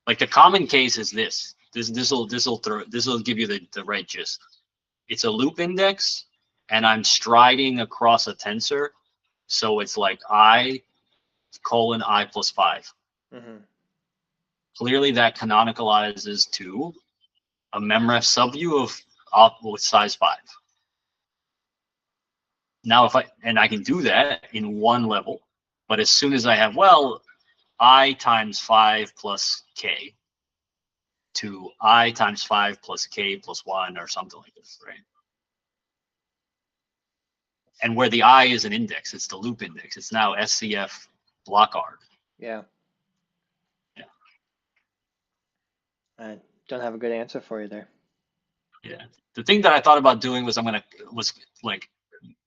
Like the common case is this. This will give you the right gist. It's a loop index, and I'm striding across a tensor, so it's like I colon I plus 5. Mm-hmm. Clearly, that canonicalizes to a memref subview with size 5. Now, I can do that in one level, but as soon as I have, well, I times 5 plus k to I times 5 plus k plus 1 or something like this, right? And where the I is an index, it's the loop index. It's now SCF block arg. Yeah. Yeah. I don't have a good answer for you there. Yeah. The thing that I thought about doing was like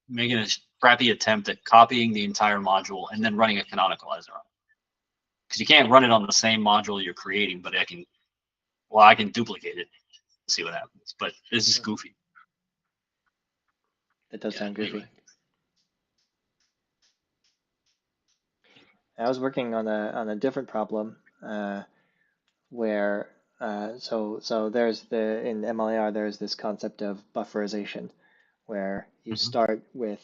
making a crappy attempt at copying the entire module and then running a canonicalizer on it. Because you can't run it on the same module you're creating, but I can duplicate it and see what happens. But this is goofy. That does sound goofy. Anyway. I was working on a different problem where so there's in MLIR there's this concept of bufferization where you start with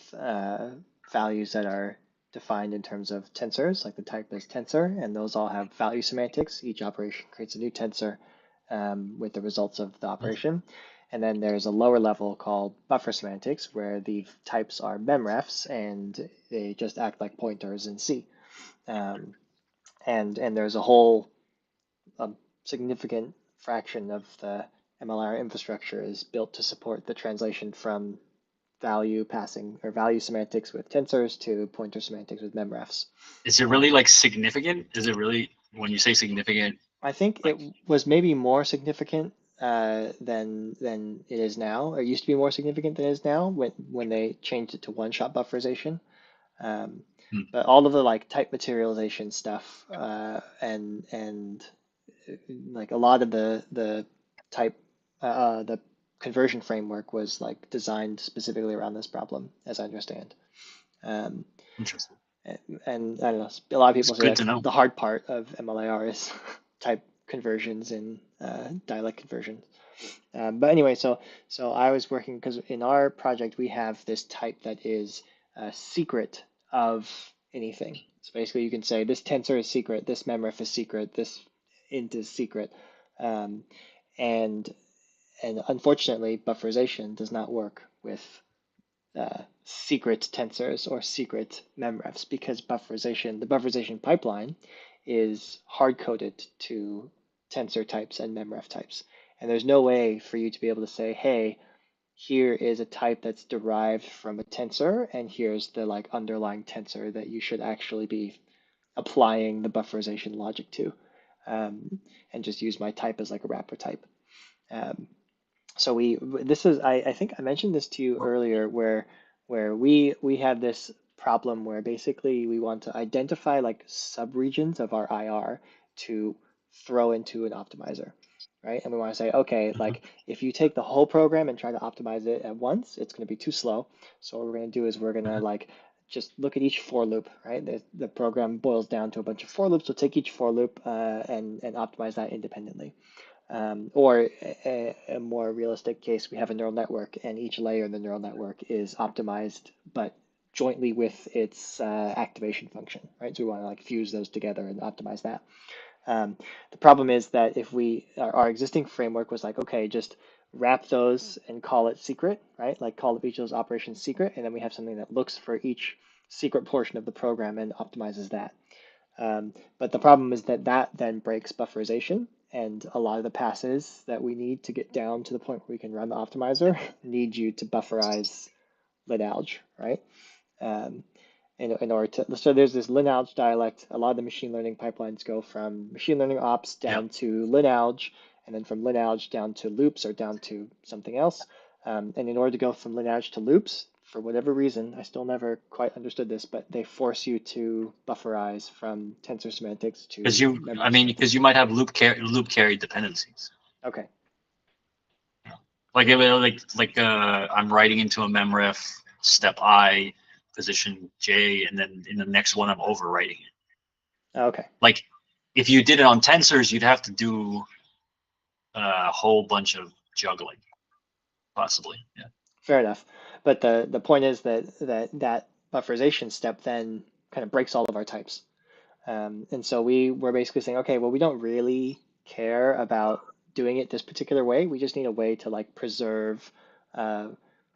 values that are defined in terms of tensors, like the type is tensor, and those all have value semantics. Each operation creates a new tensor with the results of the operation. And then there's a lower level called buffer semantics where the types are memrefs and they just act like pointers in C. And there's a significant fraction of the MLIR infrastructure is built to support the translation from value passing or value semantics with tensors to pointer semantics with memrefs. Is it really like significant? Is it really, when you say significant? I think like, it was maybe more significant than it is now, or it used to be more significant than it is now when they changed it to one-shot bufferization. But all of the like type materialization stuff and like a lot of the type the conversion framework was like designed specifically around this problem, as I understand. Interesting. And I don't know, a lot of people say that's the hard part of MLIR is type conversions and dialect conversions. But anyway, so I was working because in our project we have this type that is secret of anything. So basically, you can say this tensor is secret, this memref is secret, this int is secret, and unfortunately, bufferization does not work with secret tensors or secret memrefs because the bufferization pipeline is hard-coded to tensor types and memref types. And there's no way for you to be able to say, hey, here is a type that's derived from a tensor, and here's the like underlying tensor that you should actually be applying the bufferization logic to, and just use my type as like a wrapper type. So I think I mentioned this to you earlier where we have this problem where basically we want to identify like subregions of our IR to throw into an optimizer, right? And we want to say, okay, like if you take the whole program and try to optimize it at once, it's going to be too slow. So what we're going to do is we're going to like just look at each for loop, right? The program boils down to a bunch of for loops. So take each for loop and optimize that independently. Or a more realistic case, we have a neural network and each layer in the neural network is optimized, but jointly with its activation function, right? So we want to like fuse those together and optimize that. The problem is that if our existing framework was like, okay, just wrap those and call it secret, right? Like call each of those operations secret, and then we have something that looks for each secret portion of the program and optimizes that. But the problem is that then breaks bufferization, and a lot of the passes that we need to get down to the point where we can run the optimizer need you to bufferize linalg, right? In order to, so there's this linalg dialect. A lot of the machine learning pipelines go from machine learning ops down to linalg, and then from linalg down to loops or down to something else. And in order to go from linalg to loops, for whatever reason, I still never quite understood this, but they force you to bufferize from tensor semantics to because you might have loop carry dependencies. Okay. Like I'm writing into a memref step I, position J, and then in the next one I'm overwriting it. Okay. Like if you did it on tensors, you'd have to do a whole bunch of juggling, possibly. Yeah. Fair enough. But the point is that bufferization step then kind of breaks all of our types. And so we were basically saying, okay, well, we don't really care about doing it this particular way. We just need a way to like preserve,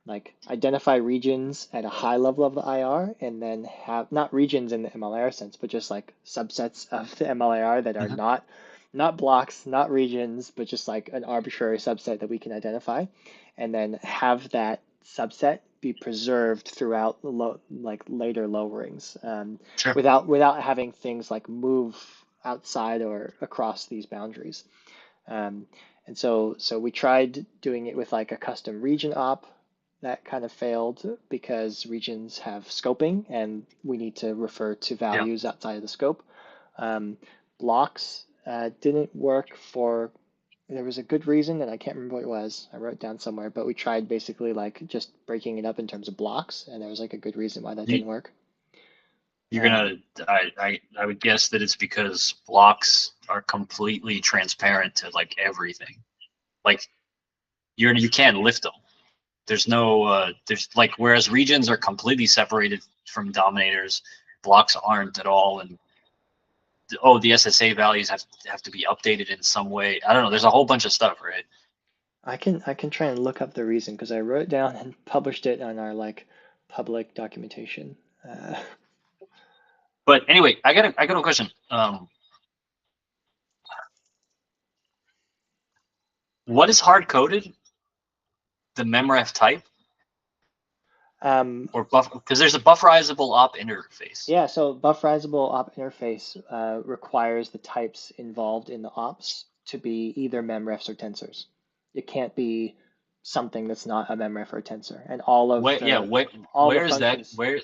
like identify regions at a high level of the IR, and then have not regions in the MLIR sense, but just like subsets of the MLIR that are not blocks, not regions, but just like an arbitrary subset that we can identify, and then have that subset be preserved throughout like later lowerings, Sure. without having things like move outside or across these boundaries. And so we tried doing it with like a custom region op. That kind of failed because regions have scoping and we need to refer to values outside of the scope. Blocks didn't work for, there was a good reason and I can't remember what it was. I wrote it down somewhere, but we tried basically like just breaking it up in terms of blocks, and there was like a good reason why that didn't work. You're gonna, I would guess that it's because blocks are completely transparent to like everything. Like you can't lift them. There's no, there's like, whereas regions are completely separated from dominators, blocks aren't at all. And oh, the SSA values have to be updated in some way. I don't know. There's a whole bunch of stuff, right? I can try and look up the reason because I wrote it down and published it on our like public documentation. But anyway, I got a question. What is hard coded? The memref type? Or buffer, because there's a bufferizable op interface. Yeah, so bufferizable op interface requires the types involved in the ops to be either memrefs or tensors. It can't be something that's not a memref or a tensor. And all of where is that? Where?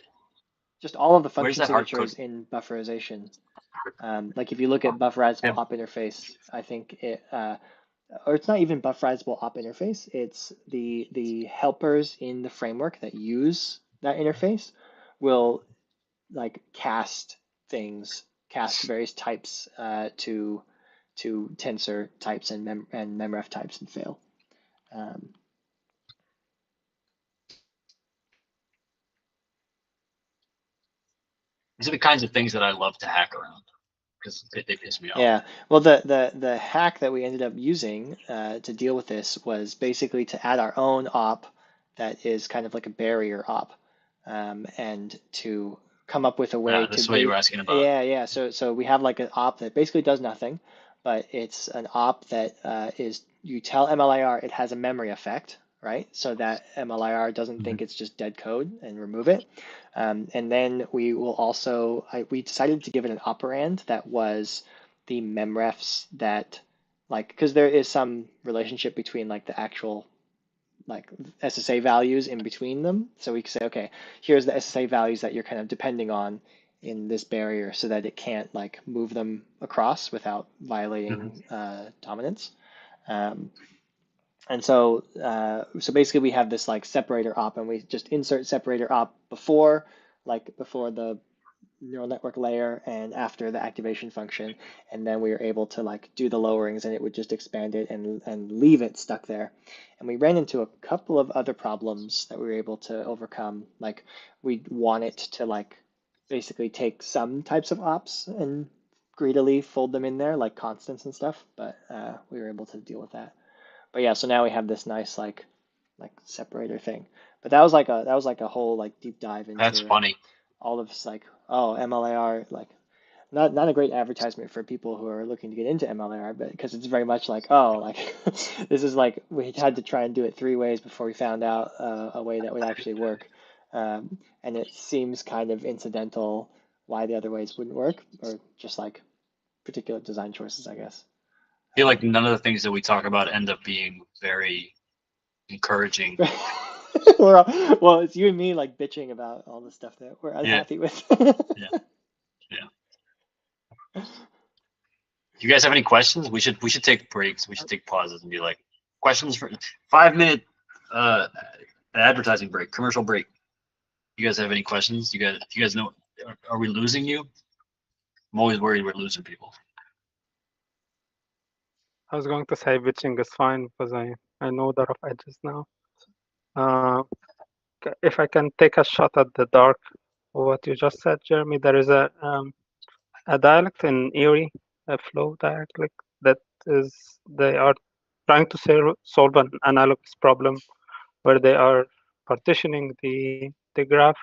Just all of the function that hard signatures in bufferization. Like if you look at bufferizable op interface, I think it, or it's not even bufferizable op interface. It's the helpers in the framework that use that interface will like cast various types to tensor types and memref types and fail. These are the kinds of things that I love to hack around because they piss me off. Yeah, well, the hack that we ended up using to deal with this was basically to add our own op that is kind of like a barrier op, and to come up with a way this is what you were asking about. Yeah. So we have like an op that basically does nothing, but it's an op that is, you tell MLIR it has a memory effect, right? So that MLIR doesn't think it's just dead code and remove it. And then we will also, we decided to give it an operand that was the memrefs that, like, because there is some relationship between like the actual like SSA values in between them. So we can say, okay, here's the SSA values that you're kind of depending on in this barrier so that it can't like move them across without violating dominance. And so basically we have this like separator op, and we just insert separator op before the neural network layer and after the activation function, and then we were able to like do the lowerings and it would just expand it and leave it stuck there. And we ran into a couple of other problems that we were able to overcome. Like we want it to like basically take some types of ops and greedily fold them in there like constants and stuff, but we were able to deal with that. But yeah, so now we have this nice like separator thing. But that was like a whole like deep dive into That's funny. all of this, like, oh, MLIR, like not a great advertisement for people who are looking to get into MLIR, but because it's very much like, oh, like this is like we had to try and do it 3 ways before we found out a way that would actually work. And it seems kind of incidental why the other ways wouldn't work, or just like particular design choices, I guess. I feel like none of the things that we talk about end up being very encouraging. Well, it's you and me like bitching about all the stuff that we're unhappy with. Yeah. Do you guys have any questions? We should take breaks. We should take pauses and be like, questions for 5-minute advertising break, commercial break. You guys have any questions? You guys know? Are we losing you? I'm always worried we're losing people. I was going to say bitching is fine because I know the rough edges now. If I can take a shot at the dark, what you just said, Jeremy, there is a dialect in Erie, a flow dialect that is they are trying to solve an analogous problem where they are partitioning the graph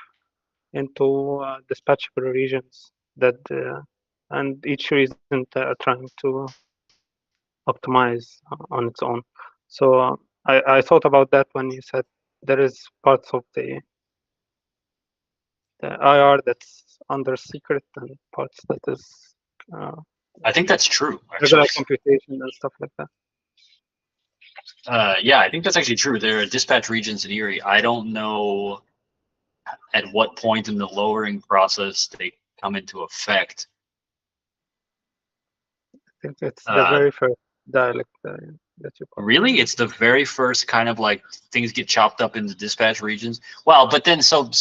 into dispatchable regions that and each region they are trying to optimize on its own. So I thought about that when you said there is parts of the IR that's under secret and parts that is I think that's true, regular actually. computation and stuff like that. Yeah, I think that's actually true. There are dispatch regions in Erie. I don't know at what point in the lowering process they come into effect. I think it's the very first dialect that you call. Really? It's the very first kind of like things get chopped up into dispatch regions. Well, but then but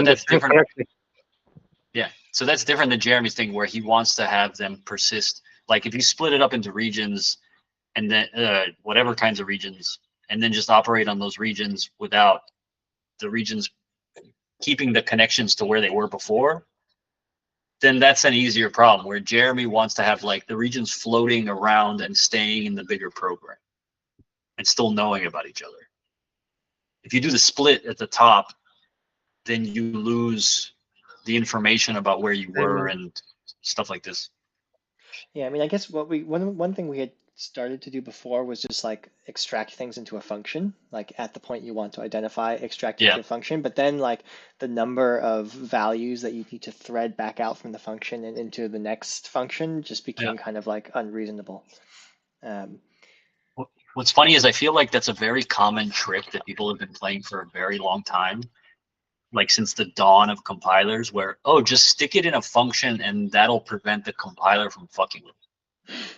that's different. Correctly. Yeah. So that's different than Jeremy's thing where he wants to have them persist. Like if you split it up into regions and then whatever kinds of regions and then just operate on those regions without the regions keeping the connections to where they were before, then that's an easier problem where Jeremy wants to have like the regions floating around and staying in the bigger program and still knowing about each other. If you do the split at the top, then you lose the information about where you were and stuff like this. Yeah, I mean, I guess what one thing we had started to do before was just like extract things into a function, like at the point you want to identify, extract into a function, but then like the number of values that you need to thread back out from the function and into the next function just became kind of like unreasonable. What's funny is I feel like that's a very common trick that people have been playing for a very long time, like since the dawn of compilers, where, oh, just stick it in a function and that'll prevent the compiler from fucking with it.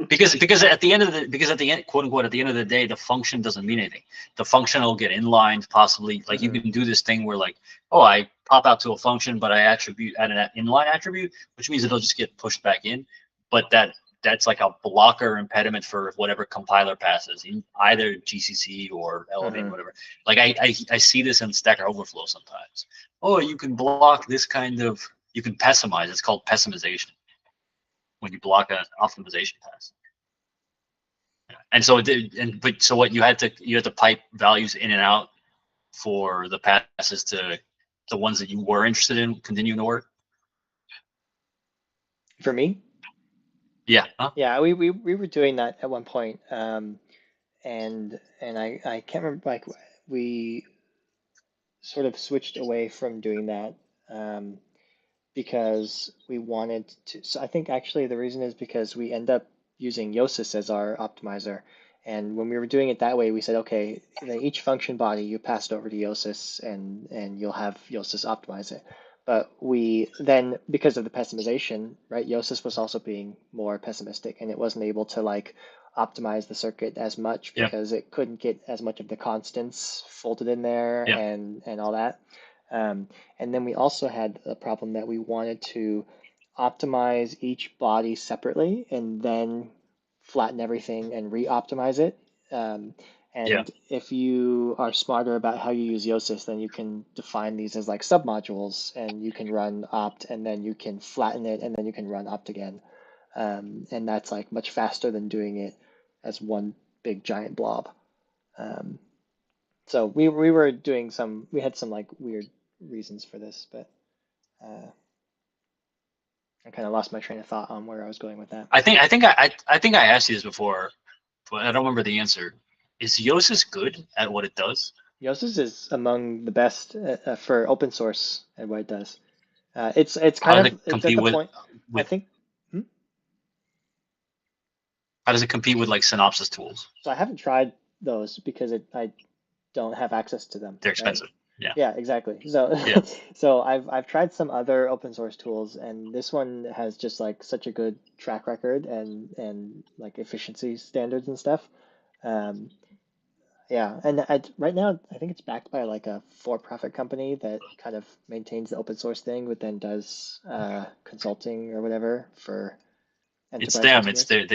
Because at the end, quote unquote, at the end of the day, the function doesn't mean anything. The function will get inlined, possibly. Like you can do this thing where like, oh, I pop out to a function, but I add an inline attribute, which means it'll just get pushed back in. But that's like a blocker impediment for whatever compiler passes in either GCC or Elevate, whatever. Like I see this in Stack Overflow sometimes. Oh, you can block this kind of, you can pessimize. It's called pessimization when you block an optimization pass. And so so what you had to pipe values in and out for the passes to the ones that you were interested in continuing to work. For me? Yeah. Huh? Yeah, we were doing that at one point, and I can't remember, like we sort of switched away from doing that because we wanted to. So I think actually the reason is because we end up using Yosis as our optimizer, and when we were doing it that way, we said, okay, each function body you pass it over to Yosis, and you'll have Yosis optimize it. But we then, because of the pessimization, right, Yosis was also being more pessimistic, and it wasn't able to like optimize the circuit as much because it couldn't get as much of the constants folded in there and all that. And then we also had a problem that we wanted to optimize each body separately and then flatten everything and re-optimize it. And if you are smarter about how you use Yosis, then you can define these as like submodules, and you can run opt, and then you can flatten it, and then you can run opt again. And that's like much faster than doing it as one big giant blob. So we were doing we had some like weird reasons for this, but I kind of lost my train of thought on where I was going with that. I think I asked you this before, but I don't remember the answer. Is Yosis good at what it does? Yosis is among the best for open source at what it does. It's kind of it's at the point. I think. How does it compete with like Synopsys tools? So I haven't tried those because I don't have access to them. They're expensive. Right? Yeah, exactly. So so I've tried some other open source tools, and this one has just like such a good track record and like efficiency standards and stuff. Yeah, and right now I think it's backed by like a for-profit company that kind of maintains the open source thing, but then does consulting or whatever for It's enterprise them. customers.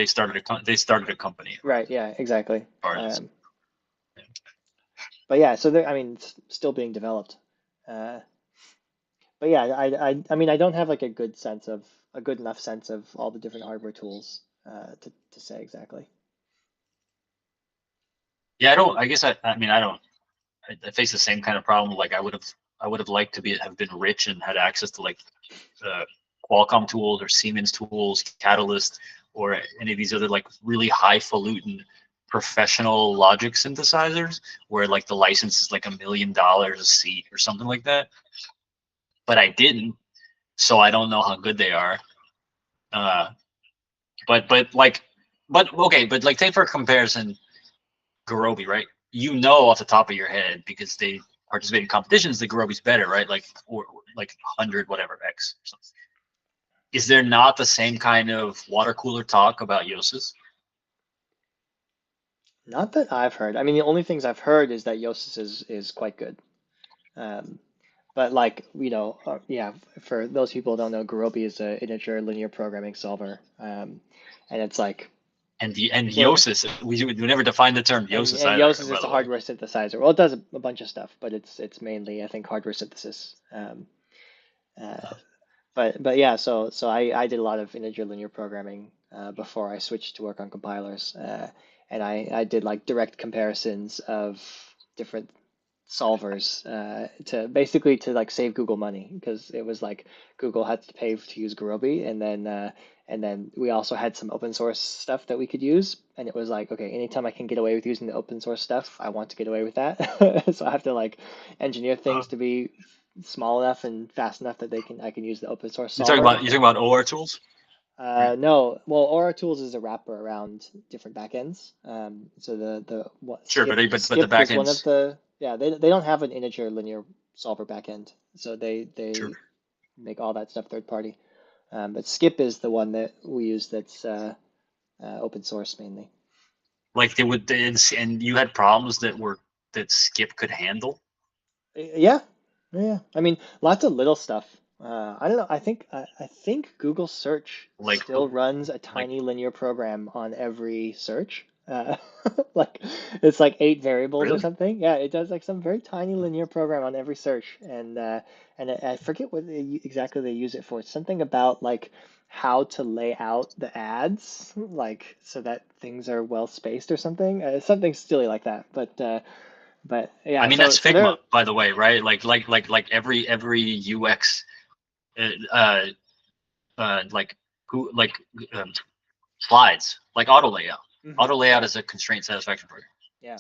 They started a company. Right. Yeah. Exactly. Artists. But yeah, so I mean, it's still being developed. But yeah, I mean, I don't have like a good enough sense of all the different hardware tools to say exactly. Yeah, I don't. I guess I mean I don't. I face the same kind of problem. Like I would have liked to have been rich and had access to like Qualcomm tools or Siemens tools, Catalyst, or any of these other like really highfalutin professional logic synthesizers where like the license is like $1 million a seat or something like that. But I didn't, so I don't know how good they are. But take for comparison Gurobi, right? You know off the top of your head because they participate in competitions that Gurobi's better, right? Like 100 whatever X or something. Is there not the same kind of water cooler talk about Yosis? Not that I've heard. I mean, the only things I've heard is that Yosis is quite good. But like, yeah, for those people who don't know, Gurobi is an integer linear programming solver. And it's like, and Yosis, we never defined the term Yosis and either. Yosis is a hardware synthesizer. Well, it does a bunch of stuff, but it's mainly, I think, hardware synthesis. But yeah, so I did a lot of integer linear programming before I switched to work on compilers, and I did like direct comparisons of different solvers to basically to like save Google money, because it was like Google had to pay to use Gurobi, and then we also had some open source stuff that we could use, and it was like, okay, anytime I can get away with using the open source stuff, I want to get away with that. So I have to like engineer things to be small enough and fast enough that I can use the open source solver. You're talking about OR tools? No, well, Aura Tools is a wrapper around different backends. So sure, Skip, but the Skip backends, is one of the, yeah, they don't have an integer linear solver backend, so they sure. make all that stuff third party. But Skip is the one that we use that's open source mainly. Like and you had problems that Skip could handle? Yeah. I mean, lots of little stuff. I don't know. I think Google search still runs a tiny linear program on every search. Like it's like 8 variables or something. Yeah, it does like some very tiny linear program on every search, and I forget what exactly they use it for. It's something about like how to lay out the ads, like so that things are well spaced or something. Something silly like that. But yeah, I mean that's Figma, by the way, right? Like every UX, slides, like auto layout. Mm-hmm. Auto layout is a constraint satisfaction program. Yeah.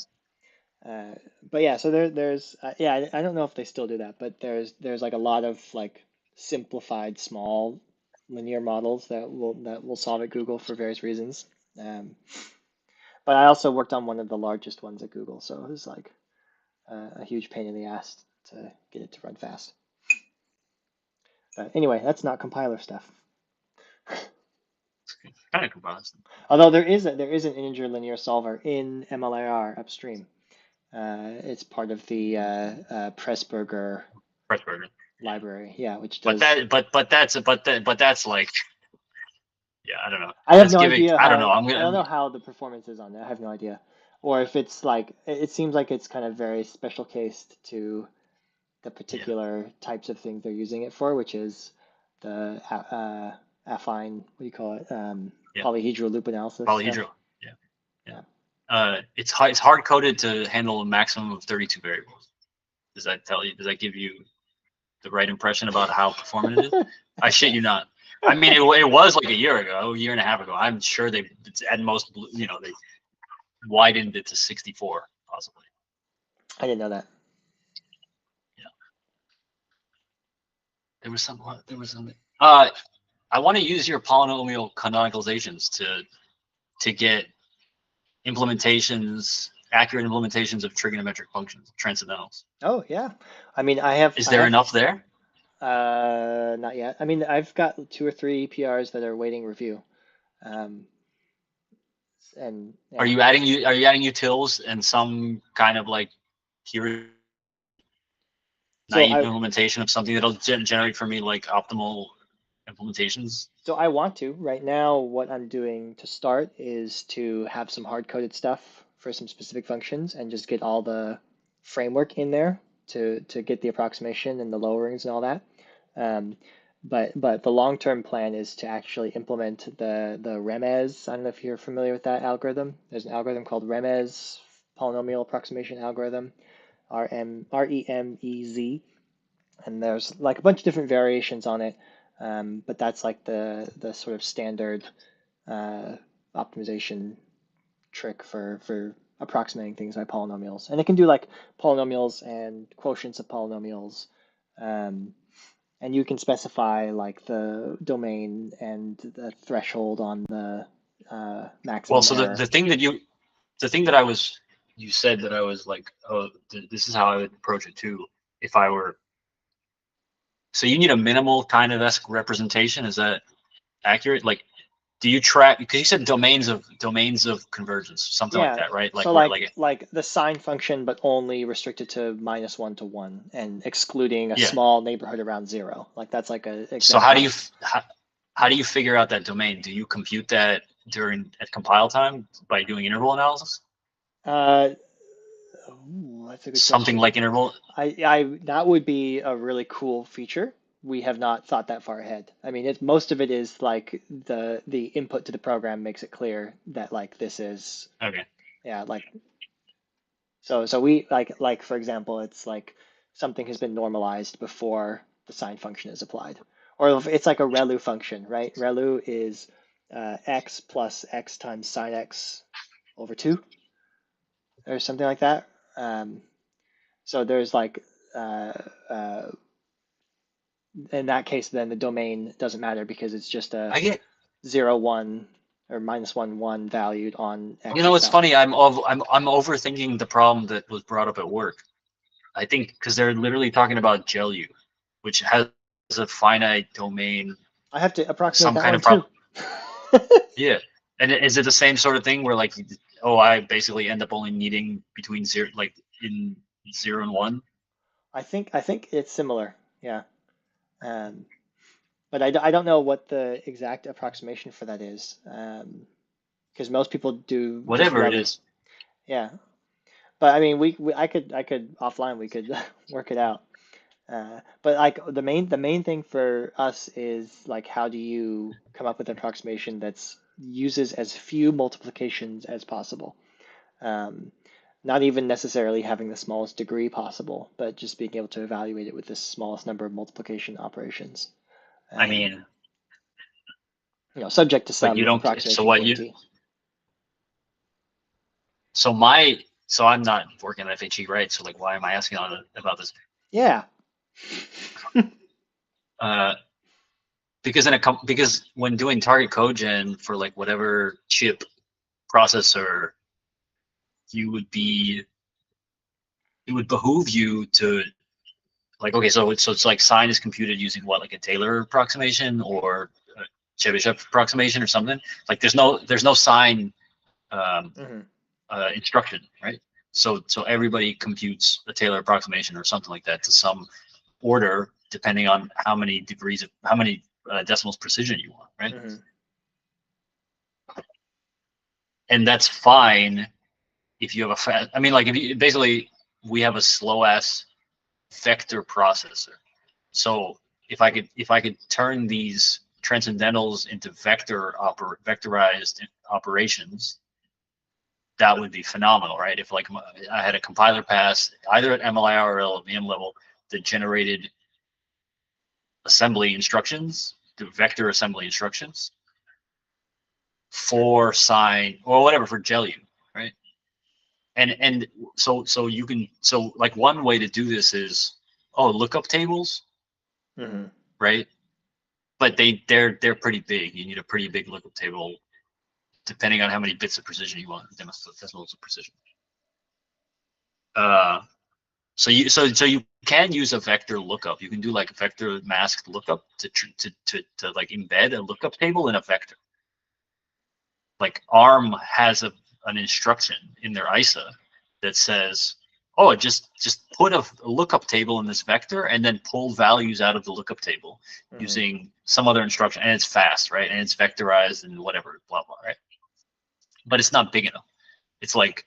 But yeah, so there's yeah, I don't know if they still do that, but there's like a lot of like simplified small linear models that will solve at Google for various reasons. But I also worked on one of the largest ones at Google, so it was like a huge pain in the ass to get it to run fast. But anyway, that's not compiler stuff. Kind of compiler stuff. Although there is an integer linear solver in MLIR upstream. It's part of the Pressburger library, yeah, which does. But that's like, yeah, I don't know. I have no idea. I don't know. I don't know how the performance is on that. I have no idea. Or if it's like, it seems like it's kind of very special cased to the particular types of things they're using it for, which is the affine, what do you call it? Polyhedral loop analysis. Polyhedral, yeah. It's hard coded to handle a maximum of 32 variables. Does that give you the right impression about how performant it is? I shit you not. I mean, it was like a year and a half ago. I'm sure it's at most, they widened it to 64 possibly. I didn't know that. Yeah. There was something. I want to use your polynomial canonicalizations to get accurate implementations of trigonometric functions, transcendentals. Oh yeah, I mean I have. Is there enough there? Not yet. I mean I've got 2 or 3 PRs that are waiting review. and yeah. Are you adding utils and some kind of like here naive implementation of something that'll generate for me like optimal implementations? So I want to. Right now, what I'm doing to start is to have some hard-coded stuff for some specific functions and just get all the framework in there to get the approximation and the lowerings and all that. But the long-term plan is to actually implement the REMEZ. I don't know if you're familiar with that algorithm. There's an algorithm called REMEZ, polynomial approximation algorithm, REMEZ, and there's like a bunch of different variations on it. But that's like the sort of standard optimization trick for approximating things by polynomials. And it can do like polynomials and quotients of polynomials. And you can specify like the domain and the threshold on the maximum. Well, so the thing that you said that I was like, oh, this is how I would approach it too, if I were. So you need a minimal kind of esque representation. Is that accurate? Like, do you track? Because you said domains of convergence, something like that, right? Like, so like the sine function, but only restricted to -1 to 1, and excluding a small neighborhood around 0. Like that's like a. So how do you figure out that domain? Do you compute that at compile time by doing interval analysis? That's a good Something question. like interval. That would be a really cool feature. We have not thought that far ahead. I mean, most of it is like the input to the program makes it clear that like this is okay. Yeah, like so we like for example, it's like something has been normalized before the sine function is applied, or if it's like a ReLU function, right? ReLU is x plus x times sine x over 2, or something like that. So there's like in that case, then the domain doesn't matter because it's just a 0, 1 or -1, 1 valued on x. You know, it's funny. I'm overthinking the problem that was brought up at work. I think because they're literally talking about GELU, which has a finite domain. I have to approximate some that kind one of problem. Yeah, and is it the same sort of thing where like, oh, I basically end up only needing between 0, like in 0 and 1? I think it's similar. Yeah. But I don't know what the exact approximation for that is, because most people do whatever it is. Yeah, but I mean, I could offline we could work it out. But like the main thing for us is like, how do you come up with an approximation that's uses as few multiplications as possible? Not even necessarily having the smallest degree possible, but just being able to evaluate it with the smallest number of multiplication operations. I mean, subject to some approximation. So what guarantee. So I'm not working at FHE, right? So like, why am I asking about this? Yeah. Because when doing target code gen for like whatever chip processor, it would behoove you to like, okay, so it's like sine is computed using what, like a Taylor approximation or a Chebyshev approximation or something. Like there's no sine instruction, right? So everybody computes a Taylor approximation or something like that to some order, depending on how many decimals precision you want, right? And that's fine if you have a fast. I mean, like if you basically, we have a slow ass vector processor. So if I could turn these transcendentals into vectorized operations, that would be phenomenal, right? If like I had a compiler pass either at MLIR or LLVM level that generated assembly instructions, the vector assembly instructions for sine or whatever for GELU, right? And so you can, so like one way to do this is, lookup tables, right? But they're pretty big. You need a pretty big lookup table, depending on how many bits of precision you want, decimals of precision. So you can use a vector lookup. You can do like a vector masked lookup to like embed a lookup table in a vector. like ARM has an instruction in their ISA that says, oh, just put a lookup table in this vector and then pull values out of the lookup table using some other instruction, and it's fast, right? And it's vectorized and whatever, blah blah, right? But it's not big enough. It's like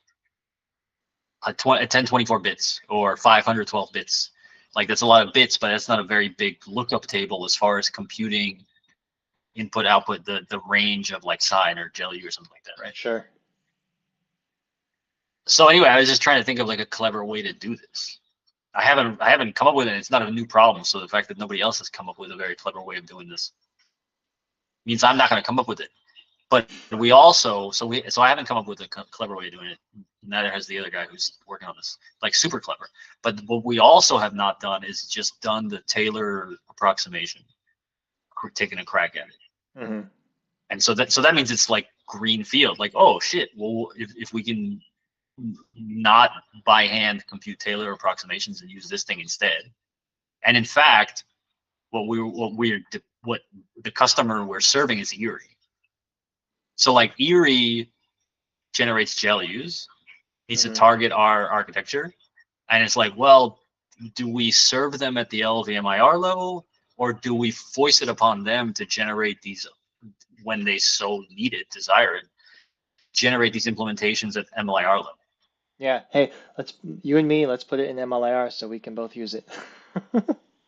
a 1024 bits or 512 bits. Like that's a lot of bits, but that's not a very big lookup table as far as computing input output, the range of like sine or jelly or something like that, right? Sure. So anyway, I was just trying to think of like a clever way to do this. I haven't come up with it. It's not a new problem. So the fact that nobody else has come up with a very clever way of doing this means I'm not going to come up with it. But we also, so I haven't come up with a clever way of doing it. Neither has the other guy who's working on this, like super clever. But what we also have not done is just done the Taylor approximation, taking a crack at it. And so that means it's like green field. Like, oh shit, well, if we can not by hand compute Taylor approximations and use this thing instead. And in fact, what the customer we're serving is Erie. So like Erie generates JLUs, needs to target our architecture, and it's like, well, do we serve them at the LVMIR level, or do we foist it upon them to generate these when they so need it, desire it, generate these implementations at MLIR level? Yeah. Hey, you and me, let's put it in MLIR so we can both use it.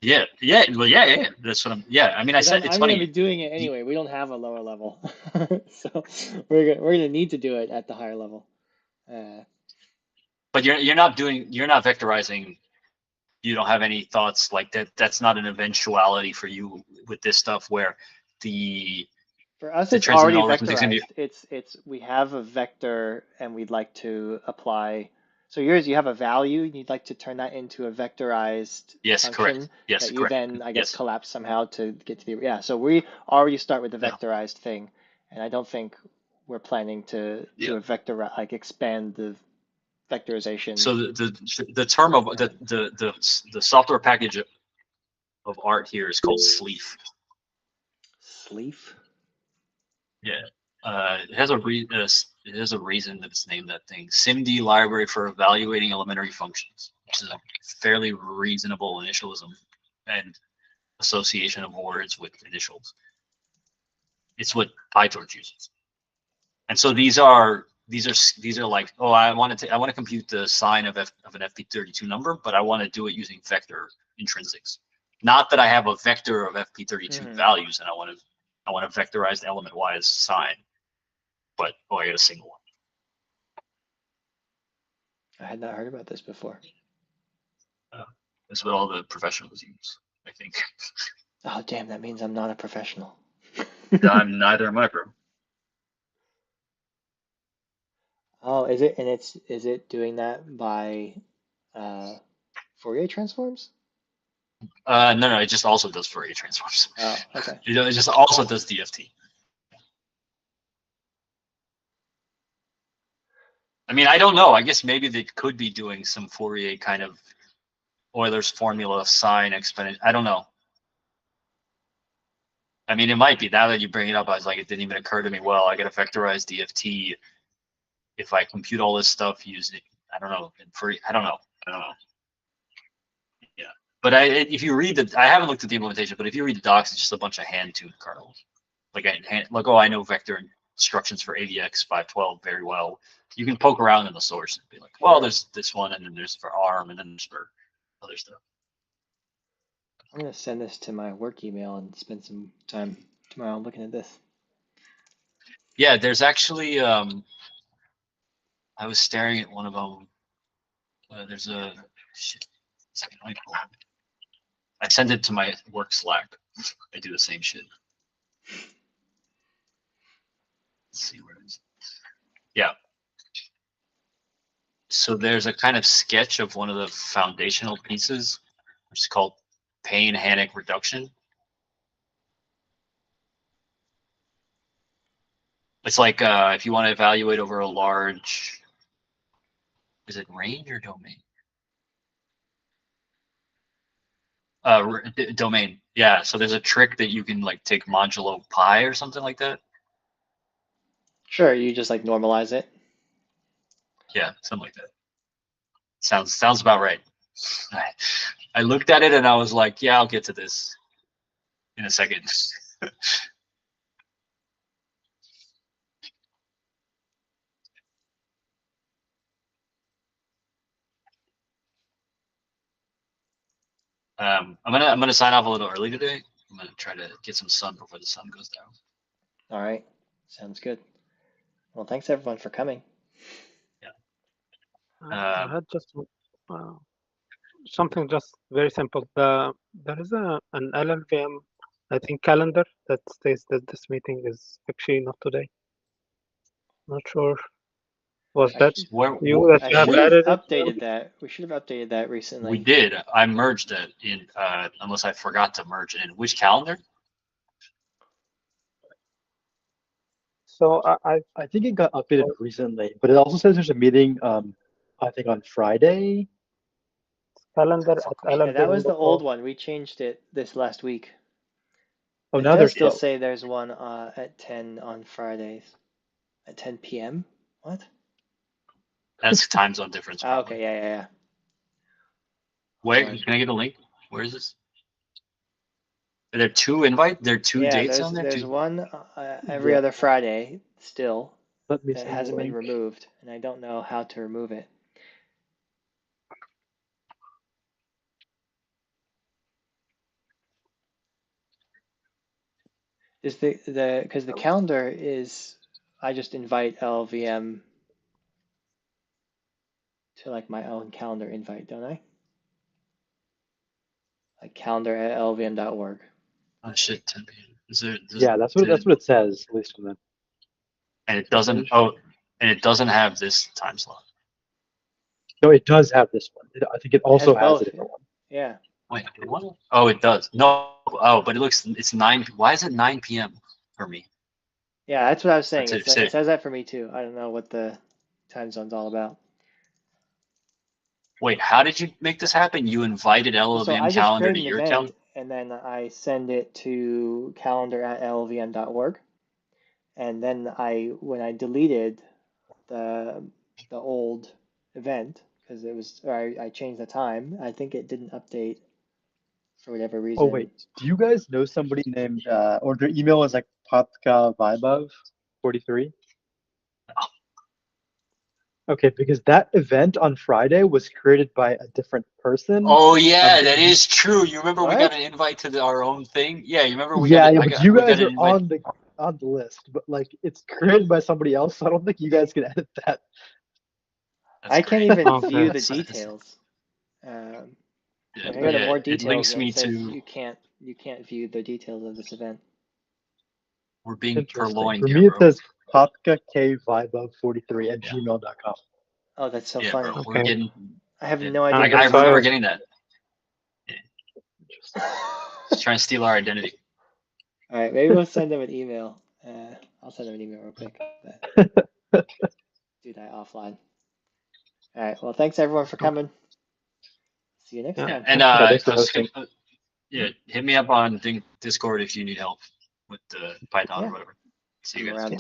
Yeah. Well, yeah. That's what I'm. Yeah. I mean, I said it's I'm funny. gonna be doing it anyway. We don't have a lower level, so we're gonna need to do it at the higher level. But you're not vectorizing. You don't have any thoughts like that. That's not an eventuality for you with this stuff where for us it's already vectorized. We have a vector and we'd like to apply. So yours, you have a value, you'd like to turn that into a vectorized function correct. Yes, that you correct. then, I guess, collapse somehow to get to the, yeah. So we already start with the vectorized thing, and I don't think we're planning to do a vector, like expand the vectorization. So the term of the software package of art here is called Sleef. Sleef? Yeah. It has a reason that it's named that thing. SIMD library for evaluating elementary functions, which is a fairly reasonable initialism and association of words with initials. It's what PyTorch uses. And so these are like, oh, I want to compute the sign of an FP32 number, but I want to do it using vector intrinsics. Not that I have a vector of FP32 values and I want to vectorize the element y as sign. But I got a single one. I had not heard about this before. That's what all the professionals use, I think. Oh damn! That means I'm not a professional. I'm neither am I, bro. Oh, is it? And is it doing that by Fourier transforms? No, it just also does Fourier transforms. Oh, okay. It just also does DFT. I mean, I don't know. I guess maybe they could be doing some Fourier kind of Euler's formula sine exponent. I don't know. I mean, it might be. Now that you bring it up, I was like, it didn't even occur to me. Well, I got to vectorize DFT if I compute all this stuff using, I don't know. I don't know. Yeah. But if you read I haven't looked at the implementation, but if you read the docs, it's just a bunch of hand-tuned kernels. Like, I know vector instructions for AVX 512 very well. You can poke around in the source and be like, well, there's this one, and then there's for ARM, and then there's for other stuff. I'm going to send this to my work email and spend some time tomorrow looking at this. Yeah, there's actually, I was staring at one of them. There's a, shit, I send it to my work Slack. I do the same shit. Let's see where it is. Yeah. So there's a kind of sketch of one of the foundational pieces, which is called Payne-Hannock reduction. It's like if you want to evaluate over a large, is it range or domain? Domain. Yeah. So there's a trick that you can like take modulo pi or something like that. Sure, you just like normalize it. Yeah, something like that. Sounds about right. I looked at it and I was like, yeah, I'll get to this in a second. I'm gonna sign off a little early today. I'm gonna try to get some sun before the sun goes down. All right, sounds good. Well, thanks everyone for coming. I had just something just very simple. There is an LLVM, I think, calendar that states that this meeting is actually not today. Not sure. Was that you that you have should have added it? updated that. We should have updated that recently. We did. I merged it in, unless I forgot to merge it in. Which calendar? So I think it got updated recently, but it also says there's a meeting. I think on Friday. Calendar at Yeah, that was the old LLVM.org. one. We changed it this last week. Oh, It now does there's still both. say there's one at 10 on Fridays. At 10 p.m. What? That's time zone difference. Oh, okay, yeah. Wait, Sorry. can I get a link? Where is this? Are there two invite? There are two Yeah, dates on there? there's Two? one every other Friday still Let me that see. hasn't been removed, and I don't know how to remove it. Is because the calendar is, I just invite LLVM to like my own calendar invite, don't I? Like calendar at llvm.org. Oh shit, 10 p.m. Is there? Yeah, that's what it says, at least on the. And it doesn't. Oh, and it doesn't have this time slot. No, it does have this one. I think it also has both. a different one. Yeah. Wait, what? Oh, it does. No. Oh, but it's 9. Why is it 9 p.m. for me? Yeah, that's what I was saying. That's It says that for me too. I don't know what the time zone's all about. Wait, how did you make this happen? You invited So LLVM I just calendar create to an your event, calendar? and then I send it to calendar at llvm.org. And then when I deleted the old event, because it was, or I changed the time, I think it didn't update for whatever reason. Oh wait, do you guys know somebody named or their email is like Patka43? Okay, because that event on Friday was created by a different person. Oh yeah, that is true. You remember we got an invite to our own thing? Yeah, you remember we got. But you guys are on the list, but like it's created by somebody else, so I don't think you guys can edit that. I can't even view the details. When I go to more details, it links me says to. you can't view the details of this event. We're being purloined For here, me, bro. it says patkakviba43@gmail.com. Oh, that's so yeah, funny. Bro, we're getting. I have no idea. I remember getting that. Just trying to steal our identity. All right, maybe we'll send them an email. I'll send them an email real quick. Do that offline. All right. Well, thanks everyone for coming. See you next time. And hit me up on Discord if you need help with the Python or whatever. See you guys.